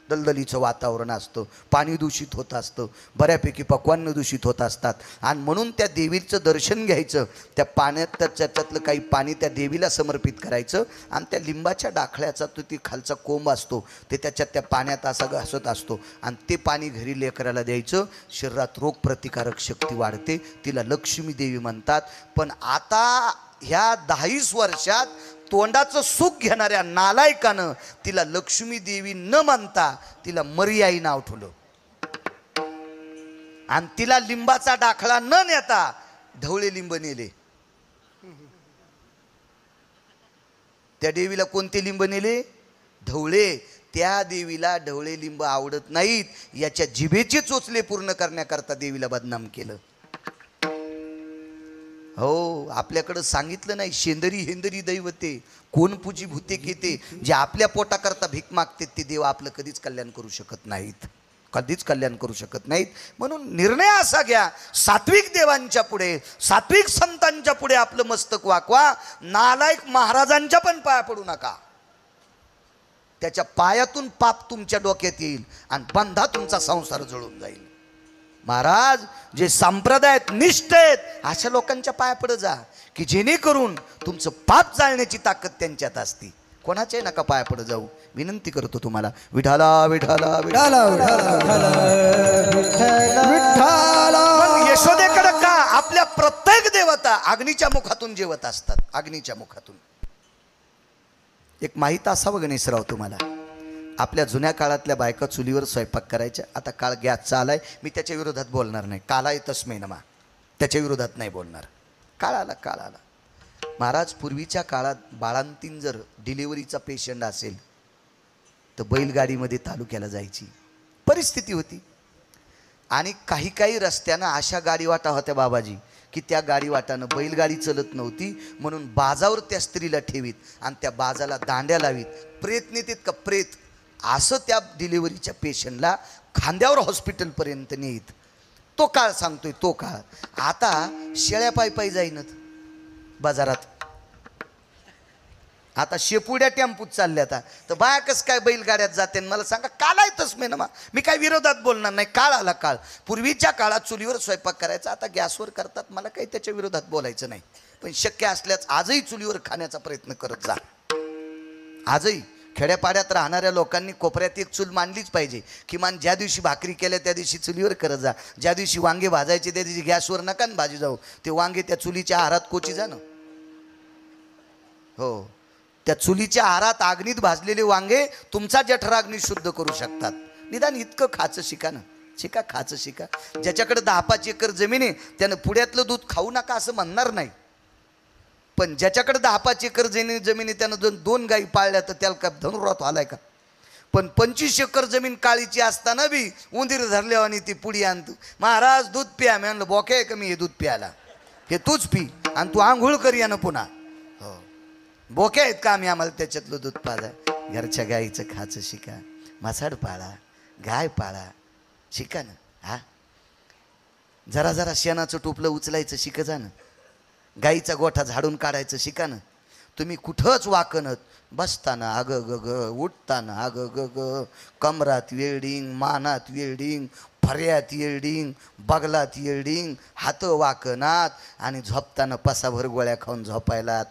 Speaker 1: दलदलीचं वातावरण असतं, पाणी दूषित होत असतं, बऱ्यापैकी पक्वान्न दूषित होत असतात. आणि म्हणून त्या देवीचं दर्शन घ्यायचं. त्या पाण्यात त्याच्यातलं काही पाणी त्या देवीला समर्पित करायचं. आणि त्या लिंबाच्या डाखळ्याचा तो ती खालचा कोंब असतो ते त्याच्यात त्या पाण्यात असा घासत असतो. आणि ते पाणी घरी लेकराला द्यायचं. शरीरात रोगप्रतिकारक शक्ती वाढते. तिला लक्ष्मी देवी म्हणतात. पण आता ह्या 10 वर्षात तोंडाचं सुख घेणाऱ्या नालायकानं तिला लक्ष्मी देवी न म्हणता तिला मर्याई नाव ठेवलं. आणि तिला लिंबाचा डाखळा न नेता ढवळे लिंब नेले. त्या देवीला कोणते लिंब नेले? ढवळे. त्या देवीला ढवळे लिंब आवडत नाहीत. याच्या जिभेचे चोचले पूर्ण करण्याकरता देवीला बदनाम केलं. हो आपल्याकडं सांगितलं नाही शेंदरी हेंदरी दैवते कोण पूजी भूते केते. जे आपल्या पोटाकरता भीक मागते ते देव आपलं कधीच कल्याण करू शकत नाहीत. कधीच कल्याण करू शकत नाहीत. म्हणून निर्णय असा घ्या सात्विक देवांच्या पुढे सात्विक संतांच्या पुढे आपलं मस्तक वाकवा. नालायक महाराजांच्या पण पाया पडू नका. त्याच्या पायातून पाप तुमच्या डोक्यात येईल आणि बंधा तुमचा संसार जळून जाईल. महाराज जे संप्रदायात निष्ठ आहेत अशा लोकांच्या पाया पड जा की जेणेकरून तुमचं पाप जाळण्याची ताकद त्यांच्यात असते. कोणाच्याही नका पाया पड जाऊ. विनंती करतो तुम्हाला. विठाला विठाला विठाला विठाला. यशोदेकडे का आपल्या प्रत्येक देवता अग्नीच्या मुखातून जेवत असतात. अग्नीच्या मुखातून. एक माहीत असावं गणेशराव तुम्हाला. आपल्या जुन्या काळातल्या बायका चुलीवर स्वयंपाक करायच्या. आता काळ गॅसचा आलाय. मी त्याच्या विरोधात बोलणार नाही. काला येतच नमा त्याच्या विरोधात नाही बोलणार. काळ आला काळ आला. महाराज पूर्वीच्या काळात बाळांतीन जर डिलिव्हरीचा पेशंट असेल तर बैलगाडीमध्ये तालुक्याला जायची परिस्थिती होती. आणि काही काही रस्त्यानं अशा गाडीवाटा होत्या बाबाजी की त्या गाडीवाटानं बैलगाडी चलत नव्हती. म्हणून बाजावर त्या स्त्रीला ठेवीत आणि त्या बाजाला दांड्या लावीत. प्रेत नेतीत का प्रेत असं त्या डिलिव्हरीच्या पेशंटला खांद्यावर हॉस्पिटलपर्यंत नेत. तो काळ सांगतोय तो काळ. आता शेळ्या पायी पायी जाईनत बाजारात. आता शेपुड्या टेम्पूत चालल्या. आता तर बाया कसं काय बैलगाड्यात जाते मला सांगा. काल येतच मी ना मी काय विरोधात बोलणार नाही. काळ आला काळ. पूर्वीच्या काळात चुलीवर स्वयंपाक करायचा. आता गॅसवर करतात. मला काही त्याच्या विरोधात बोलायचं नाही. पण शक्य असल्यास आजही चुलीवर खाण्याचा प्रयत्न करत जा. आजही खेड्यापाड्यात राहणाऱ्या लोकांनी कोपऱ्यात एक चूल मांडलीच पाहिजे. किमान ज्या दिवशी भाकरी केल्या त्या दिवशी चुलीवर करत जा. ज्या दिवशी वांगे भाजायचे त्या दिवशी गॅसवर नका ना भाजी जाऊ. ते वांगे त्या चुलीच्या आहारात कोची जा ना. हो त्या चुलीच्या आहारात अग्नीत भाजलेले वांगे तुमचा जठराग्नी शुद्ध करू शकतात. निदान इतकं खाचं शिका ना. शिका खाचं शिका. ज्याच्याकडे 10-5 एकर जमीन आहे त्यानं पुण्यातलं दूध खाऊ नका असं म्हणणार नाही. पण ज्याच्याकडे 10-5 एकर जमीन आहे त्यानं 2 गाई पाळल्या तर त्याला का धनुरात आलाय का? पण 25 एकर जमीन काळीची असताना बी उंदीर धरल्यावर आणि ती पुडी आणतो. महाराज दूध प्या. मी म्हणलं बोके आहे का मी हे दूध प्यायला. हे तूच पी आणि तू आंघोळ कर या ना पुन्हा. हो बोके आहेत का आम्ही आम्हाला त्याच्यातलं दूध पाजा. घरच्या गाईचं खाचं शिका. म्हसाड पाळा गाय पाळा शिका ना. हा जरा जरा शेणाचं टोपलं उचलायचं शिका जा ना. गाईचा गोठा झाडून काढायचं शिका ना. तुम्ही कुठंच वाकणत बसताना अग ग ग उठताना अग ग ग कमरात वेल्डिंग मानात वेल्डिंग फर्यात वेल्डिंग बगलात वेल्डिंग हात वाकणात आणि झोपताना पसाभर गोळ्या खाऊन झोपायलात.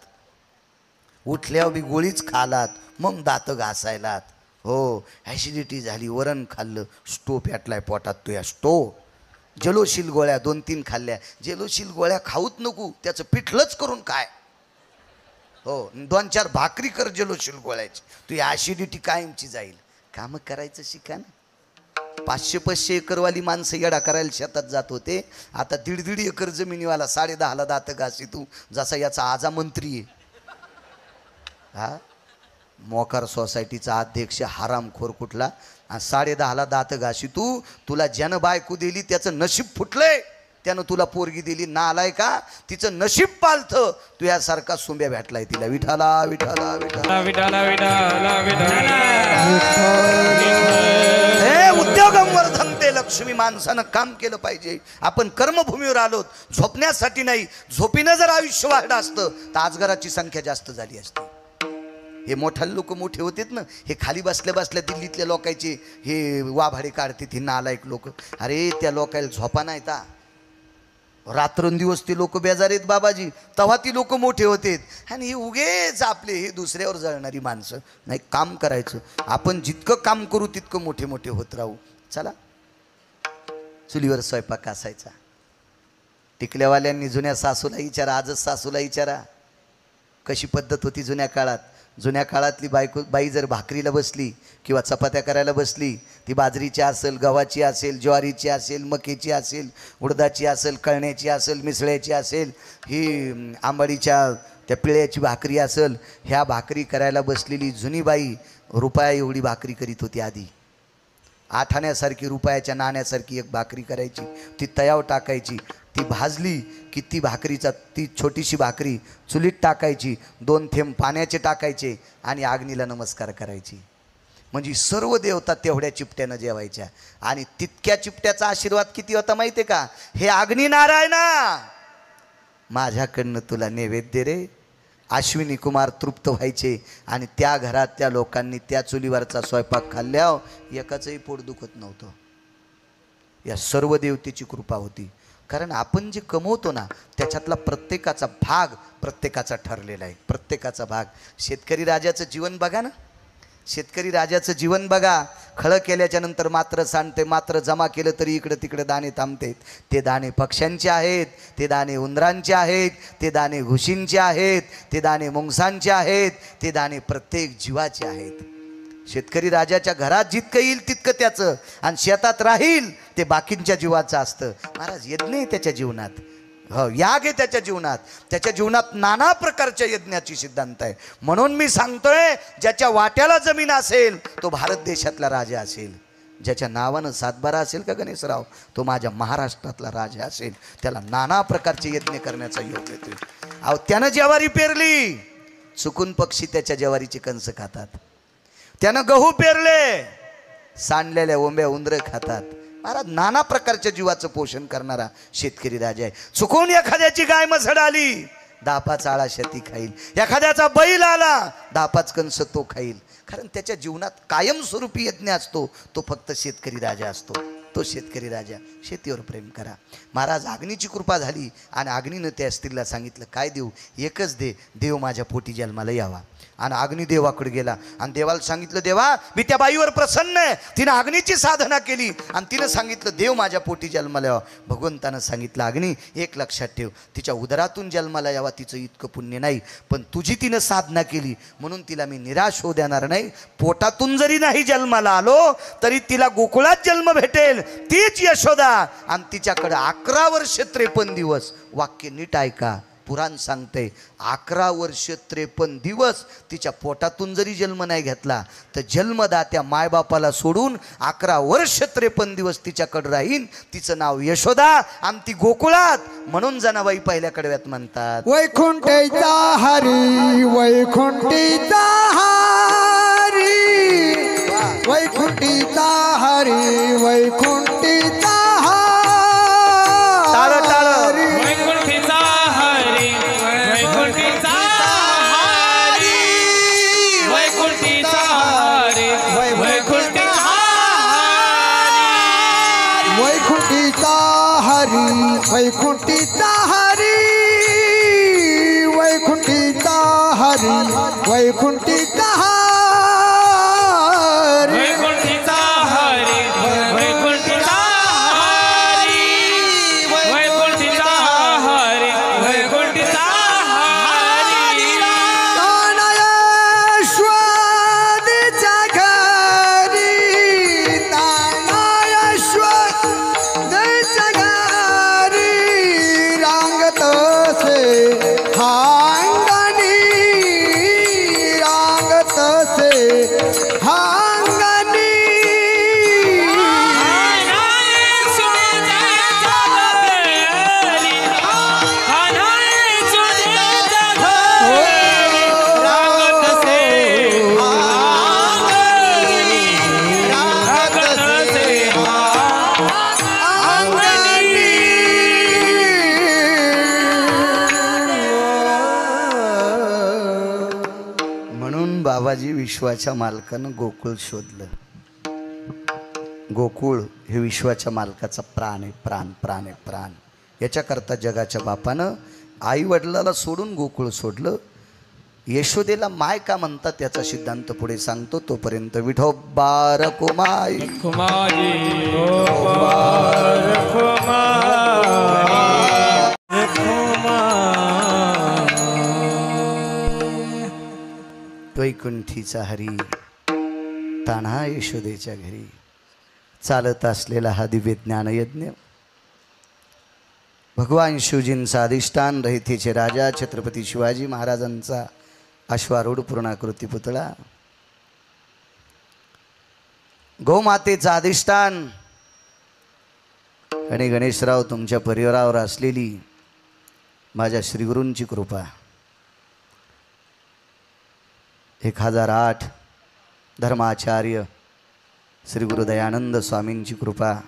Speaker 1: उठल्यावर बी गोळीच खालात, मग दात घासायलात. हो, ॲसिडिटी झाली, वरण खाल्लं, स्टो पेटलाय पोटात तुया. स्टो जलोशील गोळ्या 2-3 खाल्ल्या. जलोशील गोळ्या खाऊच नको, त्याचं पिठलंच करून काय. हो, 2-4 भाकरी कर जलोशील गोळ्याची, तुझी ॲसिडिटी कायमची जाईल. कामं करायचं शिका ना. 500-500 एकरवाली माणसं येडा करायला शेतात जात होते. आता 1.5 एकर जमिनीवाला 10.5 दात घासी तू, जसा याचा आजा मंत्री आहे. हा, मोकार सोसायटीचा अध्यक्ष हरामखोर कुठला, 10.5 दात घासी तू. तुला ज्यानं बायको दिली त्याचं नशीब फुटलंय, त्यानं तुला पोरगी दिली. ना आलाय का, तिचं नशीब पालथं. तू यासारखा सुंब्या भेटलाय तिला. विठाला विठाला विठाला
Speaker 2: विठाला विठाला विठाला.
Speaker 1: हे उद्योगांवर धमते लक्ष्मी. माणसानं काम केलं पाहिजे. आपण कर्मभूमीवर आलोत झोपण्यासाठी नाही. झोपीनं जर आयुष्य वाढलं असतं तर आजगराची संख्या जास्त झाली असती. हे मोठा लोक मोठे होतेत ना, हे खाली बसल्या बसल्या दिल्लीतल्या लोकांचे हे वाभाडे काढते हे नालायक लोक. अरे त्या लोकांना झोपा नाही ता, रात्रंदिवस ते लोक बेजार आहेत बाबाजी. तेव्हा ती लोक मोठे होते. आणि हे उगेच आपले हे दुसऱ्यावर जळणारी माणसं. नाही, काम करायचं. आपण जितकं काम करू तितकं मोठे मोठे होत राहू. चला, चुलीवर स्वयंपाक असायचा. टिकल्यावाल्यांनी जुन्या सासूला विचारा, आजच सासूला विचारा कशी पद्धत होती जुन्या काळात. जुन्या काळातली बाई जर भाकरीला बसली किंवा चपात्या करायला बसली, ती बाजरीची असेल, गव्हाची असेल, ज्वारीची असेल, मकेची असेल, उडदाची असेल, कळण्याची असेल, मिसळ्याची असेल, ही आंबाडीच्या त्या पिळ्याची भाकरी असेल, ह्या भाकरी करायला बसलेली जुनी बाई रुपया एवढी भाकरी करीत होती. आधी 8 आण्यासारखी, रुपयाच्या नाण्यासारखी एक भाकरी करायची. ती तयाव टाकायची, ती भाजली की ती भाकरीचा ती छोटीशी भाकरी चुलीत टाकायची, 2 थेंब पाण्याचे टाकायचे आणि अग्नीला नमस्कार करायची. म्हणजे सर्व देवता तेवढ्या चिपट्यानं जेवायच्या. आणि तितक्या चिपट्याचा आशीर्वाद किती होता माहिती आहे का. हे अग्निनारायणा, माझ्याकडनं तुला नैवेद्य रे. अश्विनी कुमार तृप्त व्हायचे. आणि त्या घरात त्या लोकांनी त्या चुलीवरचा स्वयंपाक खाल्ल्यावर एकाचंही पोट दुखत नव्हतं. या सर्व देवतेची कृपा होती. कारण आपण जे कमवतो ना त्याच्यातला प्रत्येकाचा भाग प्रत्येकाचा ठरलेला आहे. प्रत्येकाचा भाग. शेतकरी राजाचं जीवन बघा ना, शेतकरी राजाचं जीवन बघा. खळं केल्याच्या नंतर मात्र सांडते, मात्र जमा केलं तरी इकडं तिकडं दाणे थांबते. ते दाणे पक्ष्यांचे आहेत, ते दाणे उंदरांचे आहेत, ते दाणे घुशींचे आहेत, ते दाणे मुंगसांचे आहेत, ते दाणे प्रत्येक जीवाचे आहेत. शेतकरी राजाच्या घरात जितकं येईल तितकं त्याचं, आणि शेतात राहील ते बाकींच्या जीवाचं असतं. महाराज, यज्ञ आहे त्याच्या जीवनात, हो, याग आहे त्याच्या जीवनात. त्याच्या जीवनात नाना प्रकारच्या यज्ञाची सिद्धांत आहे. म्हणून मी सांगतोय, ज्याच्या वाट्याला जमीन असेल तो भारत देशातला राजा असेल. ज्याच्या नावानं सातबारा असेल का गणेशराव, तो माझ्या महाराष्ट्रातला राजा असेल. त्याला नाना प्रकारचे यज्ञ करण्याचा योग येतो. अहो, त्यानं ज्वारी पेरली, चुकून पक्षी त्याच्या ज्वारीचे कंस खातात. त्यानं गहू पेरले, सांडलेल्या ओंब्या उंदरं खातात. महाराज, नाना प्रकारच्या जीवाचं पोषण करणारा शेतकरी राजा आहे. चुकून एखाद्याची गाय मसड आली, 10-5 आळा शेती खाईल. एखाद्याचा बैल आला, 10-5 कंस तो खाईल. कारण त्याच्या जीवनात कायमस्वरूपी यज्ञ असतो. तो फक्त शेतकरी राजा असतो. तो शेतकरी राजा. शेतीवर प्रेम करा. महाराज, अग्नीची कृपा झाली आणि अग्नीनं त्या स्त्रीला सांगितलं, काय देऊ, एकच दे, देव माझ्या पोटी जन्माला यावा. आणि अग्नी देवाकडे गेला आणि देवाला सांगितलं, देवा मी त्या बाईवर प्रसन्न आहे. तिनं अग्नीची साधना केली आणि तिनं सांगितलं, देव माझ्या पोटी जन्माला यावा. भगवंतानं सांगितलं, अग्नी एक लक्षात ठेव, तिच्या उदरातून जन्माला यावा तिचं इतकं पुण्य नाही, पण तुझी तिनं साधना केली म्हणून तिला मी निराश होऊ देणार नाही. पोटातून जरी नाही जन्माला आलो तरी तिला गोकुळात जन्म भेटेल, तीच यशोदा. आणि तिच्याकडे 11 वर्ष 53 दिवस. वाक्य नीट ऐका, पुराण सांगते 11 वर्ष 53 दिवस तिच्या पोटातून जरी जन्म नाही घेतला तर जन्मदात्या मायबापाला सोडून 11 वर्ष 53 दिवस तिच्याकडे राहीन. तिचं नाव यशोदा आणि ती गोकुळात. म्हणून जनाबाई पहिल्या कडव्यात म्हणतात,
Speaker 3: वैकुंठीचा हरी, वैकुंठीचा हरी, वैकुंठीचा हरी, वैकुंठीचा
Speaker 1: टाळ टाळ,
Speaker 2: वैकुंठीचा हरी, वैकुंठीचा हरी, वैकुंठीचा हरी, वैकुंठीचा हरी,
Speaker 3: वैकुंठीचा हरी, वैकुंठीचा हरी, वैकुंठीचा हरी, वैकुंठीचा हरी
Speaker 2: वैकुंठीचा हरी वैकुंठीचा हरी वैकुंठीचा हरी वैकुंठीचा हरी
Speaker 3: तानायश्वरीच्या घरी तानायश्वरीच्या घरी रांगत से हांगणी रांगत से हांगणी
Speaker 1: म्हणून बाबाजी विश्वाच्या मालकानं गोकुळ शोधलं. गोकुळ हे विश्वाच्या मालकाचा प्राण आहे. प्राण प्राण आहे प्राण. याच्याकरता जगाच्या बापानं आई वडिलाला सोडून गोकुळ सोडलं. यशोदेला माय का म्हणतात याचा सिद्धांत पुढे सांगतो. तोपर्यंत विठोबा रखुमाई
Speaker 2: कुमारी
Speaker 1: वैकुंठीचा हरी तान्हा यशोदेच्या घरी चालत असलेला हा दिव्य ज्ञानयज्ञ भगवान शिवजींचा अधिष्ठान रहितेचे राजा छत्रपती शिवाजी महाराजांचा अश्वारूढ पूर्णाकृती पुतळा गोमातेचा अधिष्ठान आणि गणेशराव तुमच्या परिवारावर असलेली माझ्या श्रीगुरूंची कृपा 1008 धर्माचार्य श्री गुरु दयानंद स्वामींची कृपा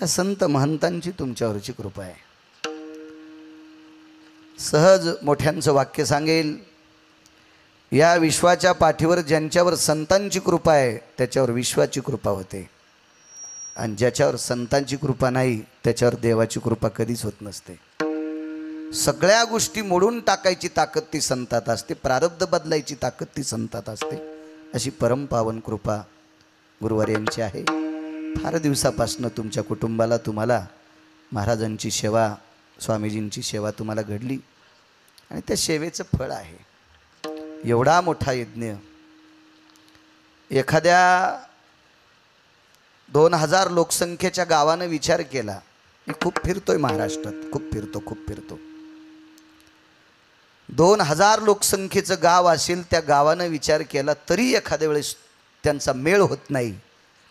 Speaker 1: या संत महंतांची तुमच्यावरची कृपा आहे. सहज मोठ्यांचं वाक्य सांगेल. या विश्वाच्या पाठीवर ज्यांच्यावर संतांची कृपा आहे त्याच्यावर विश्वाची कृपा होते आणि ज्याच्यावर संतांची कृपा नाही त्याच्यावर देवाची कृपा कधीच होत नसते. सगळ्या गोष्टी मोडून टाकायची ताकद ती संतात असते. प्रारब्ध बदलायची ताकद ती संतात असते. अशी परमपावन कृपा गुरुवर्यांची आहे. फार दिवसापासून तुमच्या कुटुंबाला तुम्हाला महाराजांची सेवा स्वामीजींची सेवा तुम्हाला घडली आणि त्या सेवेचं फळ आहे. एवढा मोठा यज्ञ एखाद्या 2000 लोकसंख्येच्या गावानं विचार केला. मी खूप फिरतोय महाराष्ट्रात. खूप फिरतो 2000 लोकसंख्येचं गाव असेल त्या गावानं विचार केला तरी एखाद्या वेळेस त्यांचा मेळ होत नाही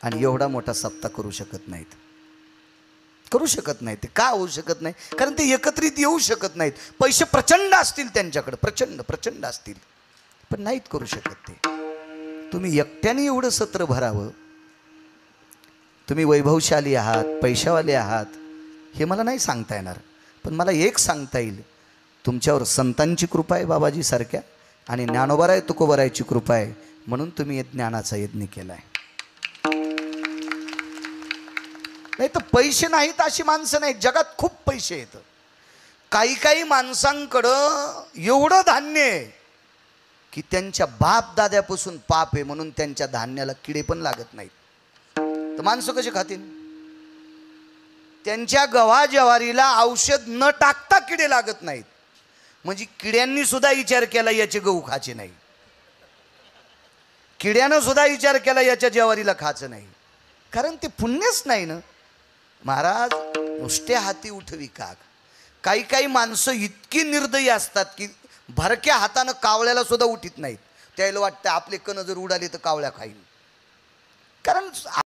Speaker 1: आणि एवढा मोठा सप्ताह करू शकत नाहीत. करू शकत नाही. ते का होऊ शकत नाही? कारण ते एकत्रित येऊ शकत नाहीत. पैसे प्रचंड असतील त्यांच्याकडे, प्रचंड असतील, पण नाहीत करू शकत ते. तुम्ही एकट्याने एवढं सत्र भरावं. तुम्ही वैभवशाली आहात, पैशावाले आहात हे मला नाही सांगता येणार, पण मला एक सांगता येईल. तुमच्यावर संतांची कृपा आहे बाबाजी सारख्या आणि ज्ञानोबाराय तुकोबारायची कृपा आहे म्हणून तुम्ही ज्ञानाचा यज्ञ केलाय. नाही तर पैसे नाहीत अशी माणसं नाहीत. जगात खूप पैसे आहेत. काही माणसांकडं एवढं धान्य आहे की त्यांच्या बाप दाद्यापासून पाप आहे म्हणून त्यांच्या धान्याला किडे पण लागत नाहीत. तर माणसं कशी खातील? त्यांच्या गव्हा ज्वारीला औषध न टाकता किडे लागत नाहीत. म्हणजे किड्यांनी सुद्धा विचार केला याचे गहू खायचे नाही. किड्यानं सुद्धा विचार केला याच्या ज्वारीला खायचं नाही. कारण ते पुण्यच नाही ना. महाराज नुसत्या हाती उठवी काग. काही माणसं इतकी निर्दयी असतात की भरक्या हातानं कावळ्याला सुद्धा उठीत नाहीत. त्याला वाटतं आपले कण जर उडाले तर कावळ्या खाईन. कारण